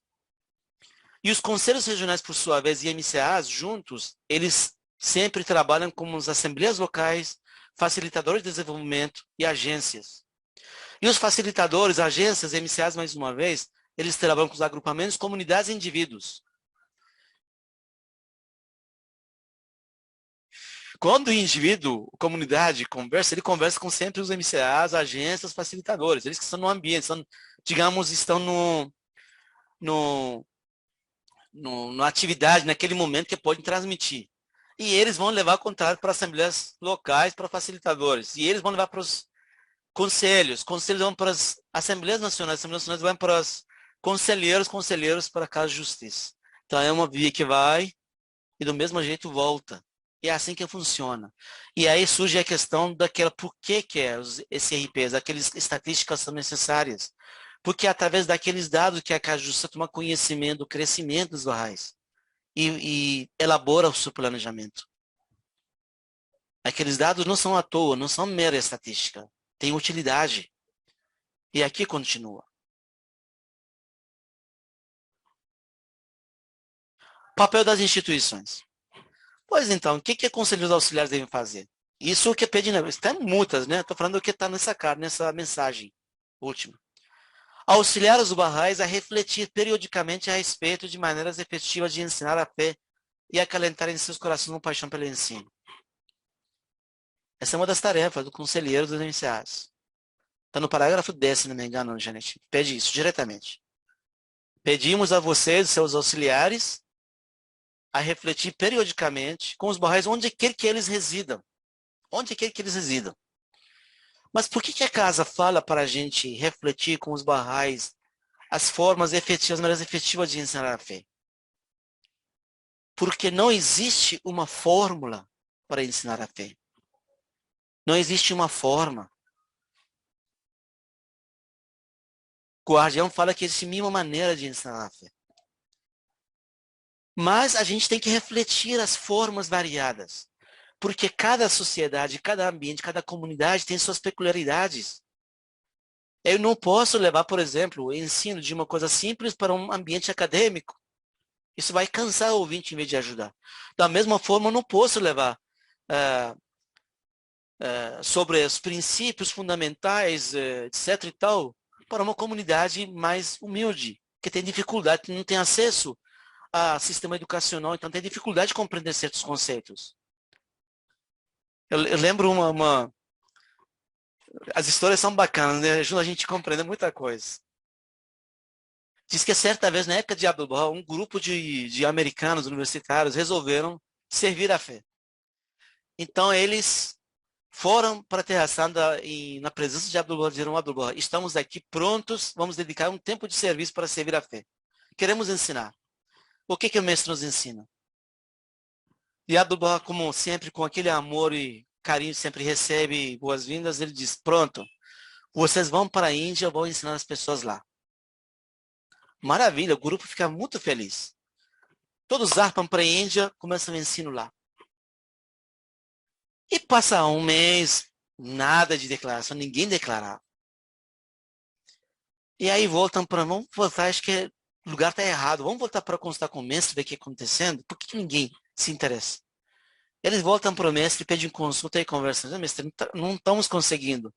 E os conselhos regionais, por sua vez, e MCAs, juntos, eles sempre trabalham como as assembleias locais, facilitadores de desenvolvimento e agências. E os facilitadores, agências, MCAs, mais uma vez, eles trabalham com os agrupamentos, comunidades e indivíduos. Quando o indivíduo, comunidade, conversa, ele conversa com sempre os MCAs, agências, facilitadores. Eles que estão no ambiente, digamos, estão na atividade, naquele momento que podem transmitir. E eles vão levar o contrário para assembleias locais, para facilitadores. E eles vão levar para os conselhos vão para as assembleias nacionais vão para os conselheiros para a Casa de Justiça. Então é uma via que vai e do mesmo jeito volta. E é assim que funciona. E aí surge a questão daquela, por que os SRPs, aquelas estatísticas são necessárias? Porque é através daqueles dados que a Casa de Justiça toma conhecimento do crescimento dos barrais e elabora o seu planejamento. Aqueles dados não são à toa, não são mera estatística. Tem utilidade. E aqui continua. Papel das instituições. Pois então, o que conselheiros auxiliares devem fazer? Isso que pede, tem multas, né? Estou falando do que está nessa mensagem última. Auxiliar os barrais a refletir periodicamente a respeito de maneiras efetivas de ensinar a fé e acalentar em seus corações uma paixão pelo ensino. Essa é uma das tarefas do conselheiro dos MCAs. Está no parágrafo 10, se não me engano, Janete. Pede isso diretamente. Pedimos a vocês, seus auxiliares, a refletir periodicamente com os barrais onde quer que eles residam. Onde quer que eles residam. Mas por que a casa fala para a gente refletir com os barrais as formas efetivas, as maneiras efetivas de ensinar a fé? Porque não existe uma fórmula para ensinar a fé. Não existe uma forma. Guardião fala que existe mil maneira de ensinar a fé. Mas a gente tem que refletir as formas variadas. Porque cada sociedade, cada ambiente, cada comunidade tem suas peculiaridades. Eu não posso levar, por exemplo, o ensino de uma coisa simples para um ambiente acadêmico. Isso vai cansar o ouvinte em vez de ajudar. Da mesma forma, eu não posso levar sobre os princípios fundamentais, etc. e tal, para uma comunidade mais humilde, que tem dificuldade, não tem acesso a sistema educacional, então tem dificuldade de compreender certos conceitos. Eu lembro as histórias são bacanas, né? Ajudam a gente a compreender muita coisa. Diz que certa vez, na época de Abdu'l-Bahá, um grupo de americanos universitários resolveram servir a fé. Então, eles foram para a Terra Santa na presença de Abdu'l-Bahá e disseram: Abdu'l-Bahá, estamos aqui prontos, vamos dedicar um tempo de serviço para servir a fé. Queremos ensinar. O que o mestre nos ensina? E Abdu'l-Bahá, como sempre, com aquele amor e carinho, sempre recebe boas-vindas, ele diz: pronto, vocês vão para a Índia, eu vou ensinar as pessoas lá. Maravilha, o grupo fica muito feliz. Todos zarpam para a Índia, começam o ensino lá. E passa um mês, nada de declaração, ninguém declarava. E aí voltam para, vamos voltar, acho que o lugar está errado, vamos voltar para consultar com o mestre, ver o que está acontecendo, por que ninguém se interessa? Eles voltam para o mestre, pedem consulta e conversam. Mestre, não estamos conseguindo.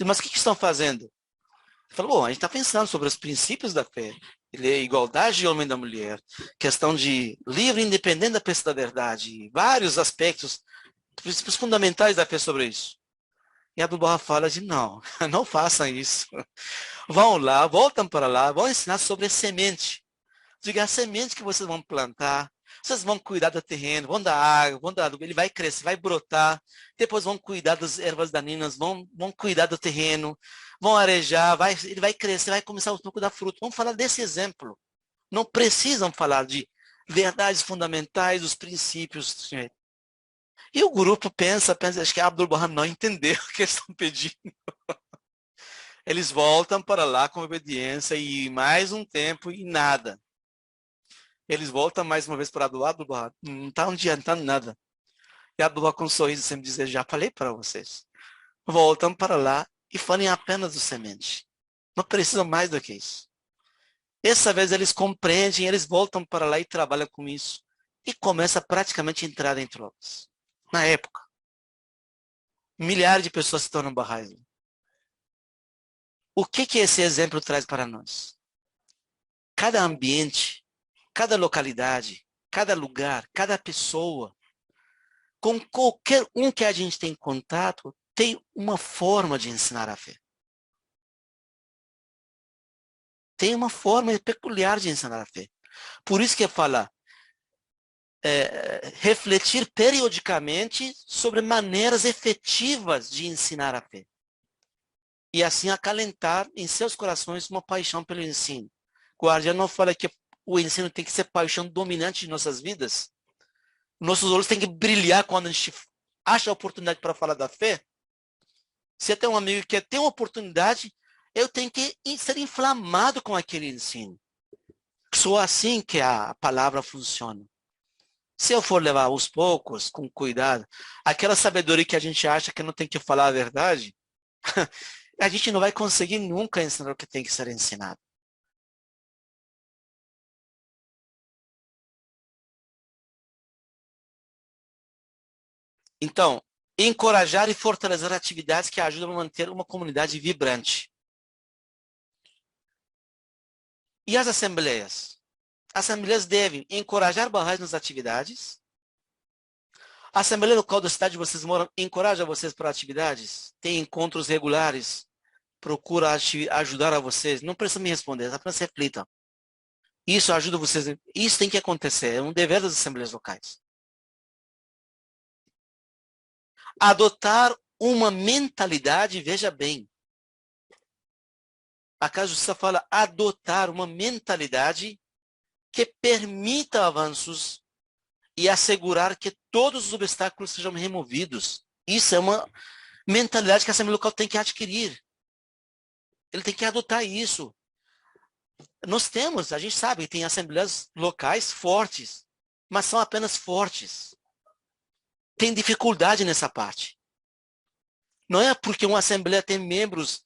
Mas o que estão fazendo? Ele falou: bom, a gente está pensando sobre os princípios da fé. Igualdade de homem e da mulher, questão de livre e independente da pessoa da verdade, vários aspectos, princípios fundamentais da fé sobre isso. E Abdu'l-Bahá fala de não, não façam isso. Vão lá, voltam para lá, vão ensinar sobre a semente. Diga, a semente que vocês vão plantar, vocês vão cuidar do terreno, vão dar água, vão dar adubo, ele vai crescer, vai brotar, depois vão cuidar das ervas daninhas, vão cuidar do terreno, vão arejar, ele vai crescer, vai começar aos poucos a dar fruto. Vamos falar desse exemplo. Não precisam falar de verdades fundamentais, dos princípios. E o grupo pensa, acho que Abdu'l-Bahá não entendeu o que eles estão pedindo. Eles voltam para lá com obediência e mais um tempo e nada. Eles voltam mais uma vez para Abdu'l-Bahá, não está adiantando nada. E Abdu'l-Bahá com um sorriso sempre dizer: já falei para vocês. Voltam para lá e falem apenas do semente. Não precisam mais do que isso. Essa vez eles compreendem, eles voltam para lá e trabalham com isso. E começa praticamente a entrar em trocas. Na época, milhares de pessoas se tornam Baha'is. O que esse exemplo traz para nós? Cada ambiente, cada localidade, cada lugar, cada pessoa, com qualquer um que a gente tem contato, tem uma forma de ensinar a fé. Tem uma forma peculiar de ensinar a fé. Por isso que fala refletir periodicamente sobre maneiras efetivas de ensinar a fé. E assim acalentar em seus corações uma paixão pelo ensino. O Guardião não fala que o ensino tem que ser paixão dominante de nossas vidas. Nossos olhos têm que brilhar quando a gente acha a oportunidade para falar da fé. Se tem um amigo que quer ter uma oportunidade, eu tenho que ser inflamado com aquele ensino. Só assim que a palavra funciona. Se eu for levar aos poucos, com cuidado, aquela sabedoria que a gente acha que não tem que falar a verdade, a gente não vai conseguir nunca ensinar o que tem que ser ensinado. Então, encorajar e fortalecer atividades que ajudam a manter uma comunidade vibrante. E as assembleias? As assembleias devem encorajar Baha'is nas atividades. A Assembleia Local da cidade onde vocês moram encoraja vocês para atividades? Tem encontros regulares? Procura ajudar a vocês? Não precisa me responder, apenas reflitam. Isso ajuda vocês. Isso tem que acontecer, é um dever das assembleias locais. Adotar uma mentalidade, veja bem. A Casa de Justiça fala adotar uma mentalidade que permita avanços e assegurar que todos os obstáculos sejam removidos. Isso é uma mentalidade que a Assembleia Local tem que adquirir. Ele tem que adotar isso. Nós temos, a gente sabe, tem assembleias locais fortes, mas são apenas fortes. Tem dificuldade nessa parte. Não é porque uma assembleia tem membros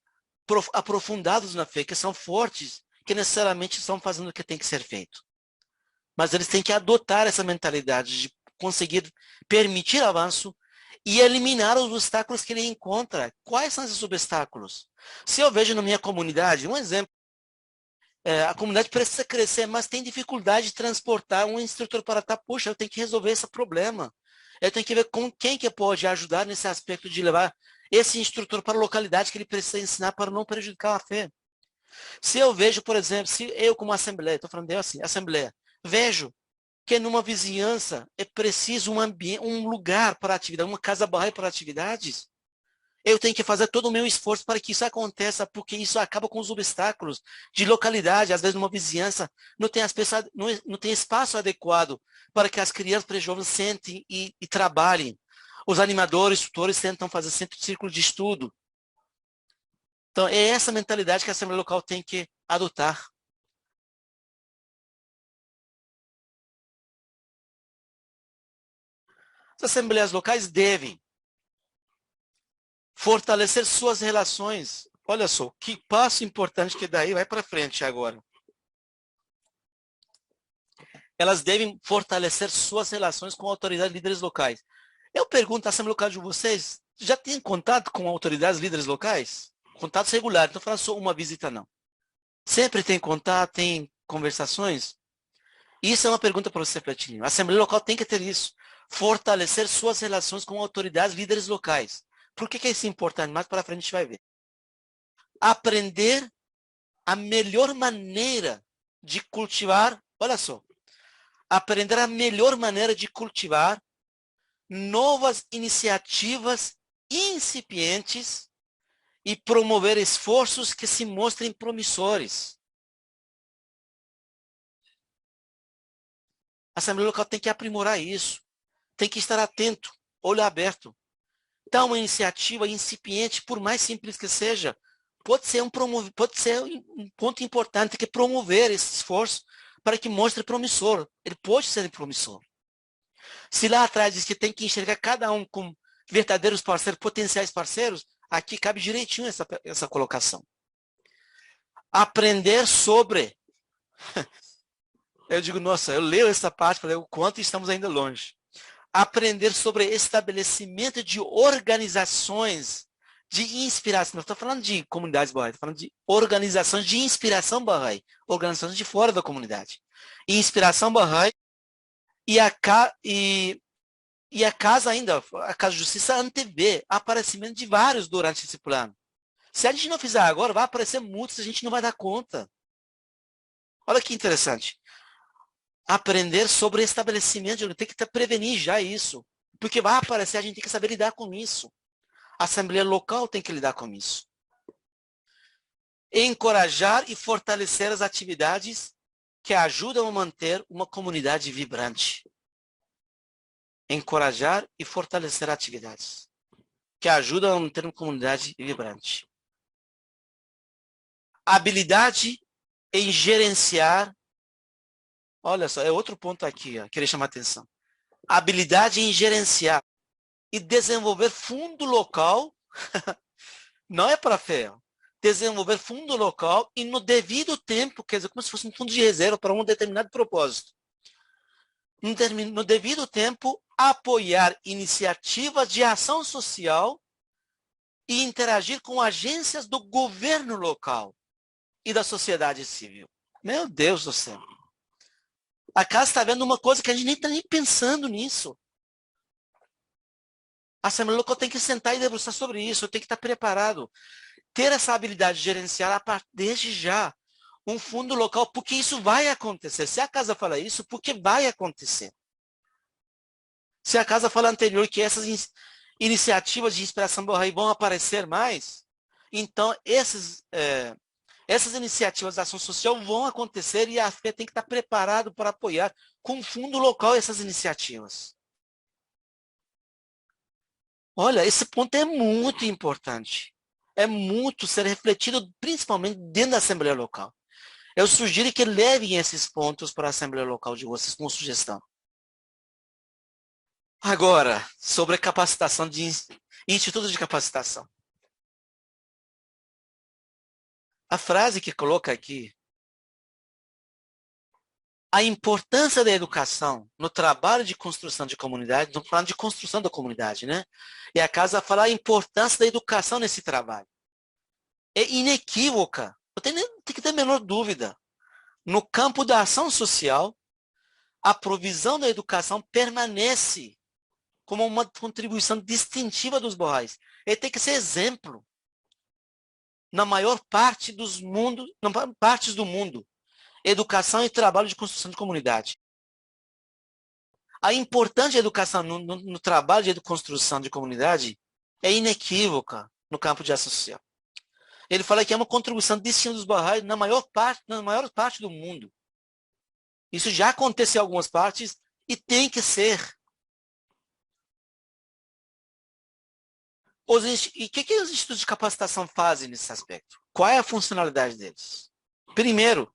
aprofundados na fé, que são fortes, que necessariamente estão fazendo o que tem que ser feito. Mas eles têm que adotar essa mentalidade de conseguir permitir avanço e eliminar os obstáculos que ele encontra. Quais são esses obstáculos? Se eu vejo na minha comunidade, um exemplo, a comunidade precisa crescer, mas tem dificuldade de transportar um instrutor para estar, puxa, eu tenho que resolver esse problema. Eu tenho que ver com quem que pode ajudar nesse aspecto de levar esse instrutor para a localidade que ele precisa ensinar para não prejudicar a fé. Se eu vejo, por exemplo, se eu como assembleia, estou falando eu assim, assembleia, vejo que numa vizinhança é preciso um lugar para atividade, uma casa Bahá'í para atividades, eu tenho que fazer todo o meu esforço para que isso aconteça, porque isso acaba com os obstáculos de localidade. Às vezes, numa vizinhança, não tem espaço adequado para que as crianças pré-jovens sentem e trabalhem. Os animadores, tutores tentam fazer sempre círculo de estudo. Então, é essa mentalidade que a Assembleia Local tem que adotar. As assembleias locais devem fortalecer suas relações. Olha só, que passo importante que daí vai para frente agora. Elas devem fortalecer suas relações com autoridades e líderes locais. Eu pergunto à Assembleia Local de vocês, já tem contato com autoridades e líderes locais? Contatos regulares, não fala só uma visita, não. Sempre tem contato, tem conversações? Isso é uma pergunta para você, Platinho. A Assembleia Local tem que ter isso. Fortalecer suas relações com autoridades e líderes locais. Por que é isso importante? Mais para frente a gente vai ver. Aprender a melhor maneira de cultivar, olha só, aprender a melhor maneira de cultivar novas iniciativas incipientes e promover esforços que se mostrem promissores. A Assembleia Local tem que aprimorar isso, tem que estar atento, olho aberto. Então, uma iniciativa incipiente, por mais simples que seja, pode ser um ponto importante, que promover esse esforço para que mostre promissor. Ele pode ser promissor. Se lá atrás diz que tem que enxergar cada um como verdadeiros parceiros, potenciais parceiros, aqui cabe direitinho essa colocação. Aprender sobre... Eu digo, nossa, eu leio essa parte, falei, o quanto estamos ainda longe. Aprender sobre estabelecimento de organizações de inspiração. Não estou falando de comunidades Bahá'í, estou falando de organizações de inspiração Bahá'í, organizações de fora da comunidade. Inspiração Bahá'í e a casa ainda, a Casa de Justiça antevê aparecimento de vários durante esse plano. Se a gente não fizer agora, vai aparecer muitos, a gente não vai dar conta. Olha que interessante. Aprender sobre estabelecimento, tem que prevenir já isso. Porque vai aparecer, a gente tem que saber lidar com isso. A Assembleia Local tem que lidar com isso. Encorajar e fortalecer as atividades que ajudam a manter uma comunidade vibrante. Encorajar e fortalecer atividades que ajudam a manter uma comunidade vibrante. Habilidade em gerenciar. Olha só, é outro ponto aqui, ó, queria chamar a atenção. Habilidade em gerenciar e desenvolver fundo local, não é para fé, ó. Desenvolver fundo local e no devido tempo, quer dizer, como se fosse um fundo de reserva para um determinado propósito. No devido tempo, apoiar iniciativas de ação social e interagir com agências do governo local e da sociedade civil. Meu Deus do céu. A casa está vendo uma coisa que a gente nem está nem pensando nisso. A Assembleia Local tem que sentar e debruçar sobre isso, tem que estar preparado. Ter essa habilidade de gerenciar desde já um fundo local, porque isso vai acontecer. Se a casa fala isso, porque vai acontecer. Se a casa fala anterior que essas iniciativas de inspiração Bahá'í vão aparecer mais, então essas iniciativas de ação social vão acontecer e a FE tem que estar preparado para apoiar com fundo local essas iniciativas. Olha, esse ponto é muito importante. É muito ser refletido, principalmente dentro da Assembleia Local. Eu sugiro que levem esses pontos para a Assembleia Local de vocês como sugestão. Agora, sobre a capacitação de institutos de capacitação. A frase que coloca aqui, a importância da educação no trabalho de construção de comunidade, estamos falando de construção da comunidade, né? E a casa fala a importância da educação nesse trabalho. É inequívoca, não tem que ter a menor dúvida. No campo da ação social, a provisão da educação permanece como uma contribuição distintiva dos Bohais. Ele tem que ser exemplo na maior parte dos mundos, nas partes do mundo. Educação e trabalho de construção de comunidade. A importante educação no trabalho de construção de comunidade é inequívoca no campo de ação social. Ele fala que é uma contribuição distinta dos Bahá'ís na maior parte do mundo. Isso já aconteceu em algumas partes e tem que ser. E o que os institutos de capacitação fazem nesse aspecto? Qual é a funcionalidade deles? Primeiro,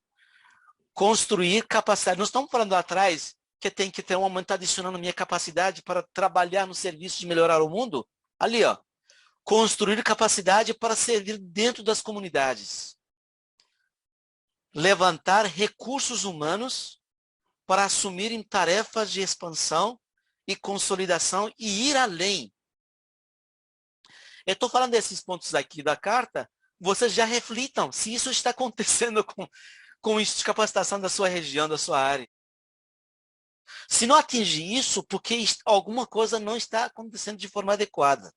construir capacidade. Nós estamos falando lá atrás que tem que ter um aumento adicional na minha capacidade para trabalhar no serviço de melhorar o mundo. Ali, ó. Construir capacidade para servir dentro das comunidades. Levantar recursos humanos para assumirem tarefas de expansão e consolidação e ir além. Eu estou falando desses pontos aqui da carta, vocês já reflitam se isso está acontecendo com o Instituto de Capacitação da sua região, da sua área. Se não atingir isso, porque alguma coisa não está acontecendo de forma adequada.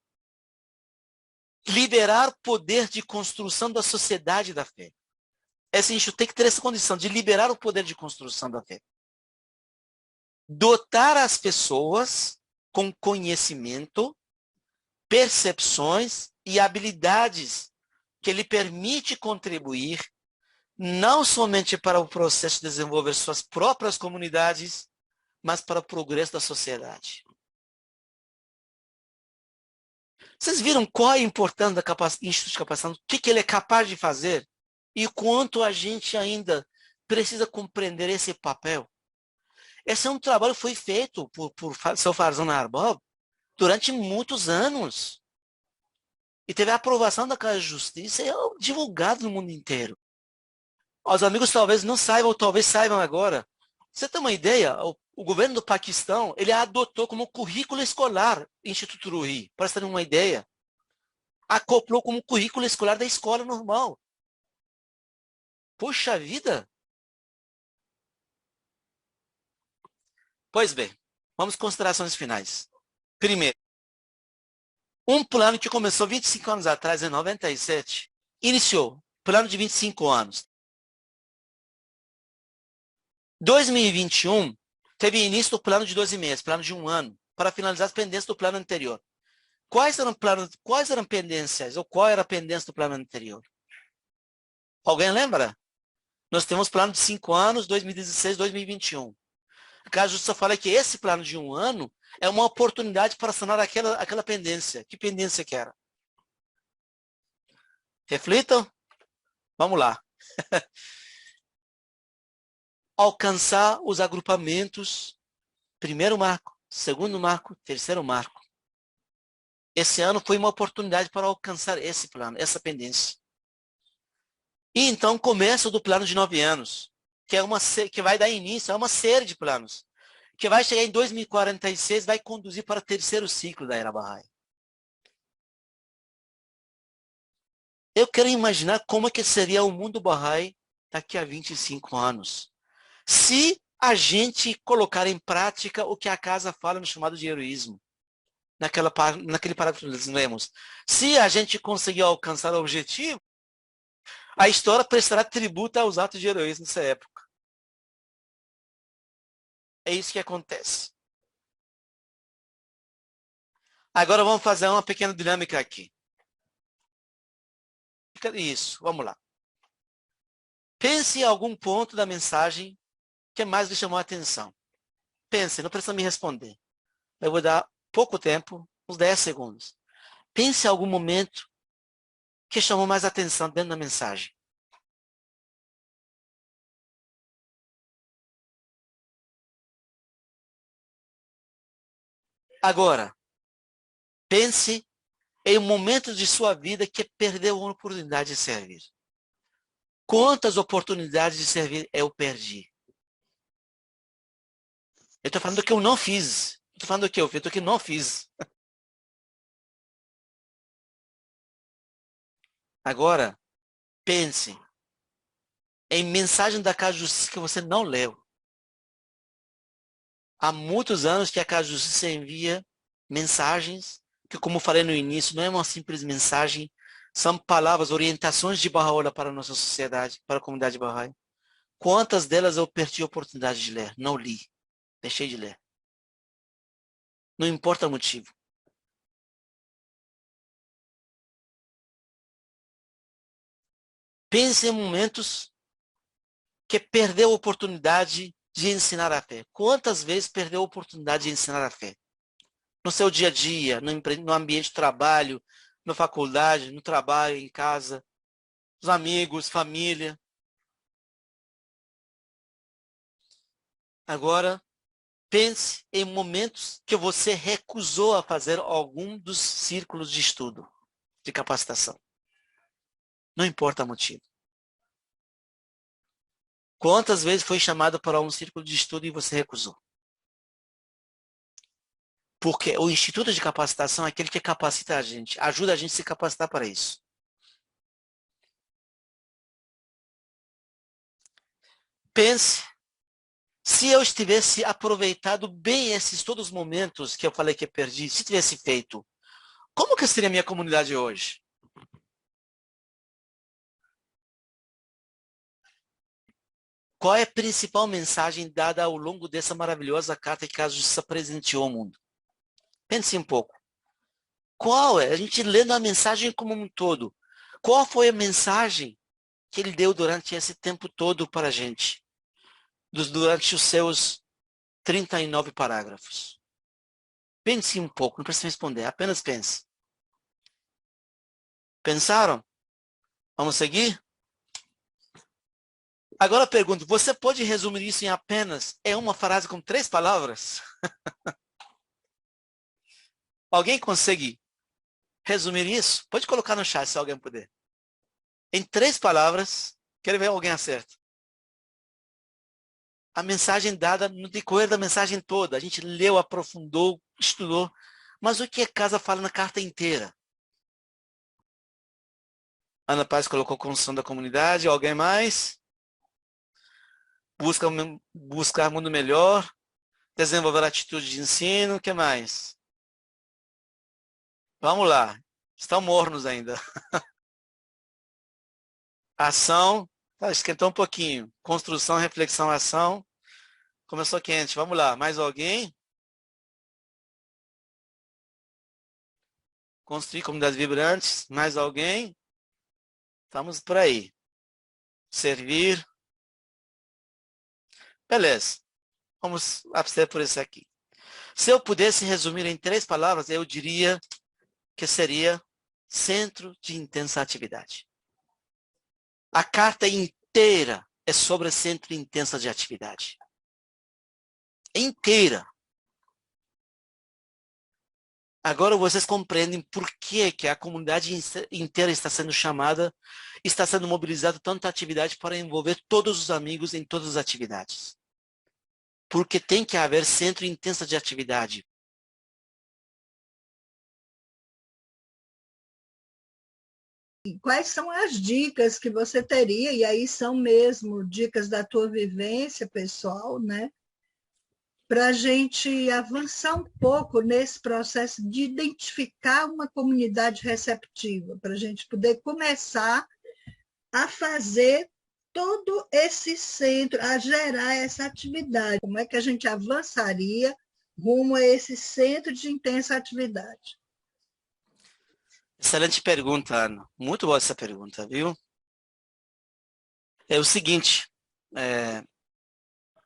Liberar poder de construção da sociedade da fé. Esse instituto tem que ter essa condição de liberar o poder de construção da fé. Dotar as pessoas com conhecimento, percepções e habilidades que lhe permite contribuir não somente para o processo de desenvolver suas próprias comunidades, mas para o progresso da sociedade. Vocês viram qual é a importância do Instituto de Capacitação? O que ele é capaz de fazer? E quanto a gente ainda precisa compreender esse papel? Esse é um trabalho que foi feito por seu Farzan Arbab durante muitos anos. E teve a aprovação da Casa de Justiça e é divulgado no mundo inteiro. Os amigos talvez não saibam, ou talvez saibam agora. Você tem uma ideia? O governo do Paquistão, ele adotou como currículo escolar o Instituto Ruhi, para você ter uma ideia. Acoplou como currículo escolar da escola normal. Poxa vida! Pois bem, vamos às considerações finais. Primeiro, um plano que começou 25 anos atrás, em 97, iniciou. Plano de 25 anos. 2021, teve início do plano de 12 meses, plano de um ano, para finalizar as pendências do plano anterior. Quais eram pendências, ou qual era a pendência do plano anterior? Alguém lembra? Nós temos plano de 5 anos, 2016, 2021. A Casa de Justiça fala que esse plano de um ano é uma oportunidade para sanar aquela pendência. Que pendência que era? Reflitam? Vamos lá. Alcançar os agrupamentos, primeiro marco, segundo marco, terceiro marco. Esse ano foi uma oportunidade para alcançar esse plano, essa pendência. E então começa do plano de 9 anos, que vai dar início a uma série de planos, que vai chegar em 2046, vai conduzir para o terceiro ciclo da Era Bahá'í. Eu quero imaginar como é que seria o mundo Bahá'í daqui a 25 anos. Se a colocar em prática o que a casa fala no chamado de heroísmo, naquele parágrafo que nós lemos. Se a gente conseguir alcançar o objetivo, a história prestará tributo aos atos de heroísmo nessa época. É isso que acontece. Agora vamos fazer uma pequena dinâmica aqui. Isso, vamos lá. Pense em algum ponto da mensagem que mais lhe chamou a atenção. Pense, não precisa me responder. Eu vou dar pouco tempo, uns 10 segundos. Pense em algum momento que chamou mais atenção dentro da mensagem. Agora, pense em um momento de sua vida que perdeu uma oportunidade de servir. Quantas oportunidades de servir eu perdi? Eu estou falando do que eu não fiz. Estou falando do que eu fiz, do que não fiz. Agora, pense em mensagem da Casa de Justiça que você não leu. Há muitos anos que a Casa de Justiça envia mensagens que, como falei no início, não é uma simples mensagem, são palavras, orientações de Baha'u'lláh para a nossa sociedade, para a comunidade Bahá'í. Quantas delas eu perdi a oportunidade de ler? Não li. Deixei de ler. Não importa o motivo. Pense em momentos que perdeu a oportunidade de ensinar a fé. Quantas vezes perdeu a oportunidade de ensinar a fé? No seu dia a dia, no ambiente de trabalho, na faculdade, no trabalho, em casa, os amigos, família. Agora, pense em momentos que você recusou a fazer algum dos círculos de estudo, de capacitação. Não importa o motivo. Quantas vezes foi chamado para um círculo de estudo e você recusou? Porque o Instituto de Capacitação é aquele que capacita a gente, ajuda a gente a se capacitar para isso. Pense, se eu tivesse aproveitado bem esses todos os momentos que eu falei que eu perdi, se tivesse feito, como que seria a minha comunidade hoje? Qual é a principal mensagem dada ao longo dessa maravilhosa carta que a Justiça presenteou ao mundo? Pense um pouco. Qual é? A gente lendo a mensagem como um todo. Qual foi a mensagem que ele deu durante esse tempo todo para a gente? Durante os seus 39 parágrafos. Pense um pouco, não precisa responder, apenas pense. Pensaram? Vamos seguir? Agora eu pergunto, você pode resumir isso em apenas uma frase com 3 palavras? Alguém consegue resumir isso? Pode colocar no chat se alguém puder. Em 3 palavras, quero ver alguém acerta. A mensagem dada no decorrer da mensagem toda. A gente leu, aprofundou, estudou. Mas o que a casa fala na carta inteira? Ana Paz colocou construção da comunidade. Alguém mais? Buscar mundo melhor. Desenvolver atitude de ensino. O que mais? Vamos lá. Estão mornos ainda. Ação. Esquentou um pouquinho. Construção, reflexão, ação. Começou quente. Vamos lá. Mais alguém? Construir comunidades vibrantes. Mais alguém? Estamos por aí. Servir. Beleza. Vamos abster por esse aqui. Se eu pudesse resumir em 3 palavras, eu diria que seria centro de intensa atividade. A carta inteira é sobre centro de intensa de atividade. Inteira. Agora vocês compreendem por que a comunidade inteira está sendo chamada, está sendo mobilizada tanta atividade para envolver todos os amigos em todas as atividades. Porque tem que haver centro intensa de atividade. E quais são as dicas que você teria, e aí são mesmo dicas da tua vivência pessoal, né? Para a gente avançar um pouco nesse processo de identificar uma comunidade receptiva, para a gente poder começar a fazer todo esse centro, a gerar essa atividade. Como é que a gente avançaria rumo a esse centro de intensa atividade? Excelente pergunta, Ana. Muito boa essa pergunta, viu? É o seguinte,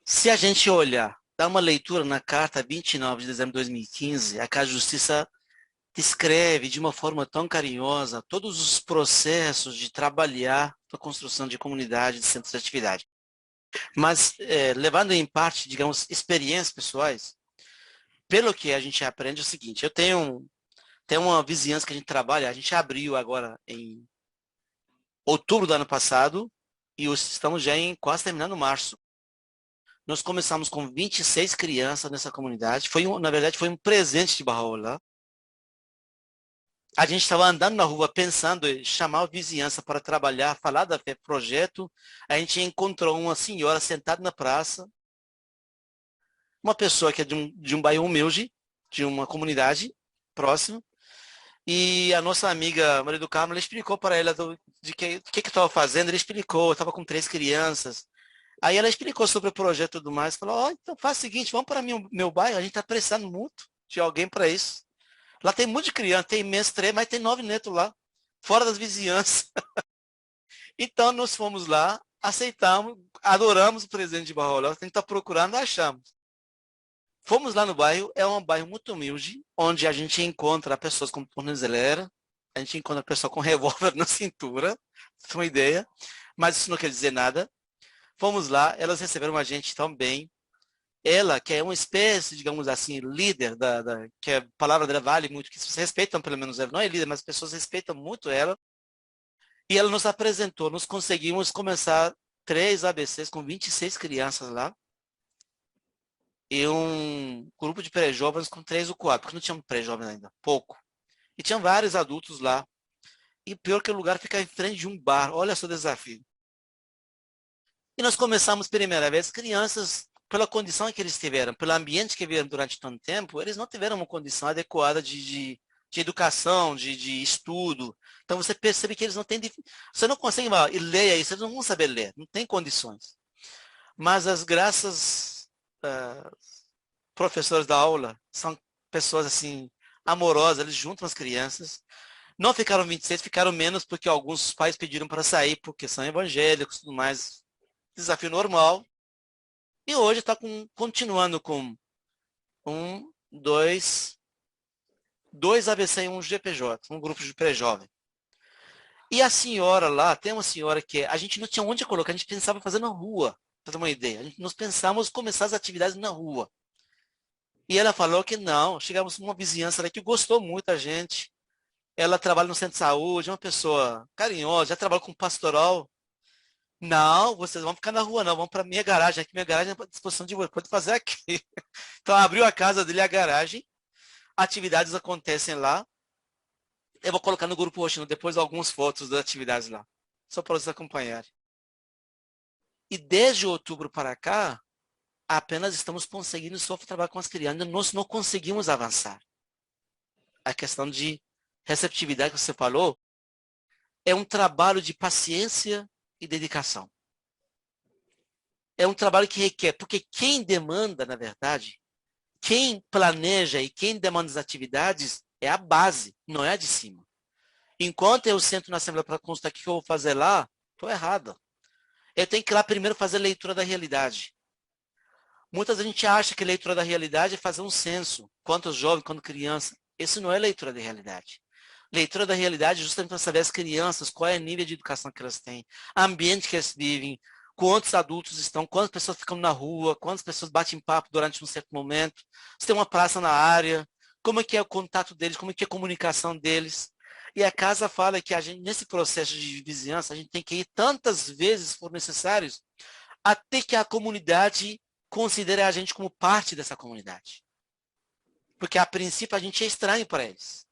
se a gente olhar, dar uma leitura na carta 29 de dezembro de 2015, a Casa de Justiça descreve de uma forma tão carinhosa todos os processos de trabalhar na construção de comunidade, de centros de atividade. Mas, levando em parte, digamos, experiências pessoais, pelo que a gente aprende é o seguinte, tem uma vizinhança que a gente trabalha, a gente abriu agora em outubro do ano passado e estamos já em quase terminando março. Nós começamos com 26 crianças nessa comunidade. Na verdade, foi um presente de Baha'u'lláh. A gente estava andando na rua pensando em chamar a vizinhança para trabalhar, falar do projeto. A gente encontrou uma senhora sentada na praça, uma pessoa que é de um bairro humilde, de uma comunidade próxima. E a nossa amiga Maria do Carmo, ela explicou para ela de que estava fazendo. Ele explicou, estava com 3 crianças. Aí ela explicou sobre o projeto e tudo mais. Falou, então faz o seguinte, vamos para meu bairro, a gente está precisando muito de alguém para isso. Lá tem muito de criança, tem imenso 3, mas tem 9 netos lá, fora das vizinhanças. Então nós fomos lá, aceitamos, adoramos o presente de Baha'u'lláh, a gente está procurando, achamos. Fomos lá no bairro, é um bairro muito humilde, onde a gente encontra pessoas com tornozeleira, a gente encontra pessoas com revólver na cintura, tem uma ideia, mas isso não quer dizer nada. Fomos lá, elas receberam a gente tão bem. Ela, que é uma espécie, digamos assim, líder, que a palavra dela vale muito, que vocês respeitam pelo menos ela, não é líder, mas as pessoas respeitam muito ela. E ela nos apresentou, nós conseguimos começar 3 ABCs com 26 crianças lá. E um grupo de pré-jovens com 3 ou 4, porque não tinha pré-jovens ainda, pouco. E tinha vários adultos lá. E pior que o lugar fica em frente de um bar, olha só o desafio. E nós começamos, primeira vez, crianças, pela condição em que eles tiveram, pelo ambiente que viveram durante tanto tempo, eles não tiveram uma condição adequada de educação, de estudo. Então você percebe que eles não têm... Você não consegue ler isso, eles não vão saber ler, não tem condições. Mas as graças professores da aula são pessoas assim amorosas, eles juntam as crianças. Não ficaram 26, ficaram menos porque alguns pais pediram para sair porque são evangélicos e tudo mais. Desafio normal. E hoje está continuando com 2 AVC e um GPJ, um grupo de pré-jovem. E a senhora lá, tem uma senhora que a gente não tinha onde colocar, a gente pensava em fazer na rua, para ter uma ideia. Nós pensávamos começar as atividades na rua. E ela falou que não, chegamos uma vizinhança lá que gostou muito da gente. Ela trabalha no centro de saúde, é uma pessoa carinhosa, já trabalha com pastoral. Não, vocês vão ficar na rua, não, vão para minha garagem, aqui minha garagem é à disposição de vocês, pode fazer aqui. Então abriu a casa dele, a garagem, atividades acontecem lá. Eu vou colocar no grupo hoje, depois algumas fotos das atividades lá, só para vocês acompanharem. E desde outubro para cá, apenas estamos conseguindo só trabalhar com as crianças, nós não conseguimos avançar. A questão de receptividade que você falou é um trabalho de paciência e dedicação. É um trabalho que requer, porque quem demanda, na verdade, quem planeja e quem demanda as atividades é a base, não é a de cima. Enquanto eu sento na Assembleia para consultar o que eu vou fazer lá, estou errado. Eu tenho que ir lá primeiro fazer leitura da realidade. Muitas vezes a gente acha que leitura da realidade é fazer um censo. Quantos jovens, quanto criança. Isso não é leitura da realidade. Leitura da realidade é justamente para saber as crianças, qual é o nível de educação que elas têm, ambiente que elas vivem, quantos adultos estão, quantas pessoas ficam na rua, quantas pessoas batem papo durante um certo momento, se tem uma praça na área, como é que é o contato deles, como é que é a comunicação deles. E a casa fala que a gente, nesse processo de vizinhança, a gente tem que ir tantas vezes for necessários, até que a comunidade considere a gente como parte dessa comunidade. Porque a princípio a gente é estranho para eles.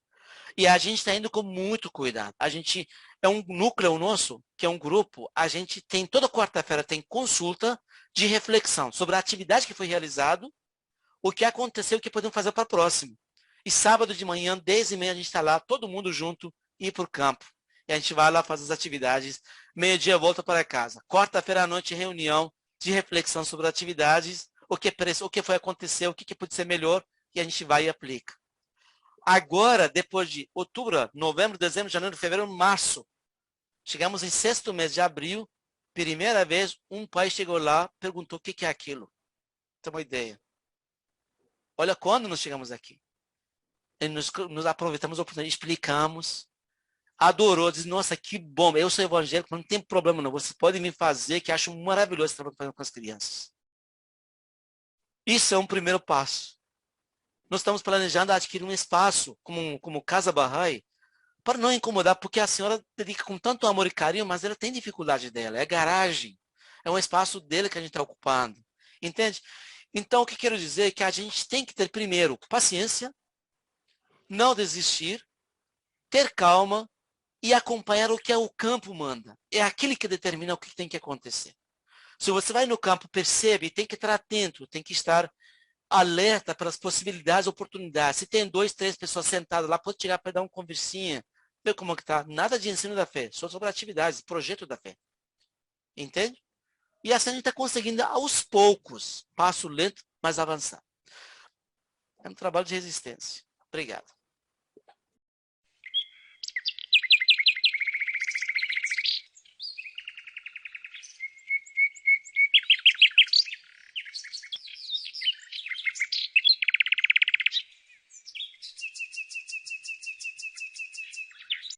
E a gente está indo com muito cuidado. A gente é um núcleo nosso, que é um grupo, a gente tem, toda quarta-feira tem consulta de reflexão sobre a atividade que foi realizada, o que aconteceu, o que podemos fazer para o próximo. E sábado de manhã, 10h30, a gente está lá, todo mundo junto, ir para o campo. E a gente vai lá fazer as atividades, meio-dia volta para casa. Quarta-feira à noite, reunião de reflexão sobre atividades, o que foi acontecer, o que pode ser melhor, e a gente vai e aplica. Agora, depois de outubro, novembro, dezembro, janeiro, fevereiro, março, chegamos em 6º mês de abril, primeira vez, um pai chegou lá, perguntou o que é aquilo. Tem uma ideia. Olha quando nós chegamos aqui. E nos aproveitamos a oportunidade, explicamos, adorou, disse, nossa, que bom, eu sou evangélico, mas não tem problema não, você pode me fazer, que acho maravilhoso trabalhar com as crianças. Isso é um primeiro passo. Nós estamos planejando adquirir um espaço como Casa Bahá'í para não incomodar, porque a senhora dedica com tanto amor e carinho, mas ela tem dificuldade dela, é garagem, é um espaço dele que a gente está ocupando, entende? Então, o que quero dizer é que a gente tem que ter, primeiro, paciência, não desistir, ter calma e acompanhar o que o campo manda. É aquele que determina o que tem que acontecer. Se você vai no campo, percebe, tem que estar atento, tem que estar alerta para as possibilidades, oportunidades. Se tem 2, 3 pessoas sentadas lá, pode chegar para dar uma conversinha, ver como é que está. Nada de ensino da fé, só sobre atividades, projeto da fé. Entende? E assim a gente está conseguindo, aos poucos, passo lento, mas avançar. É um trabalho de resistência. Obrigado.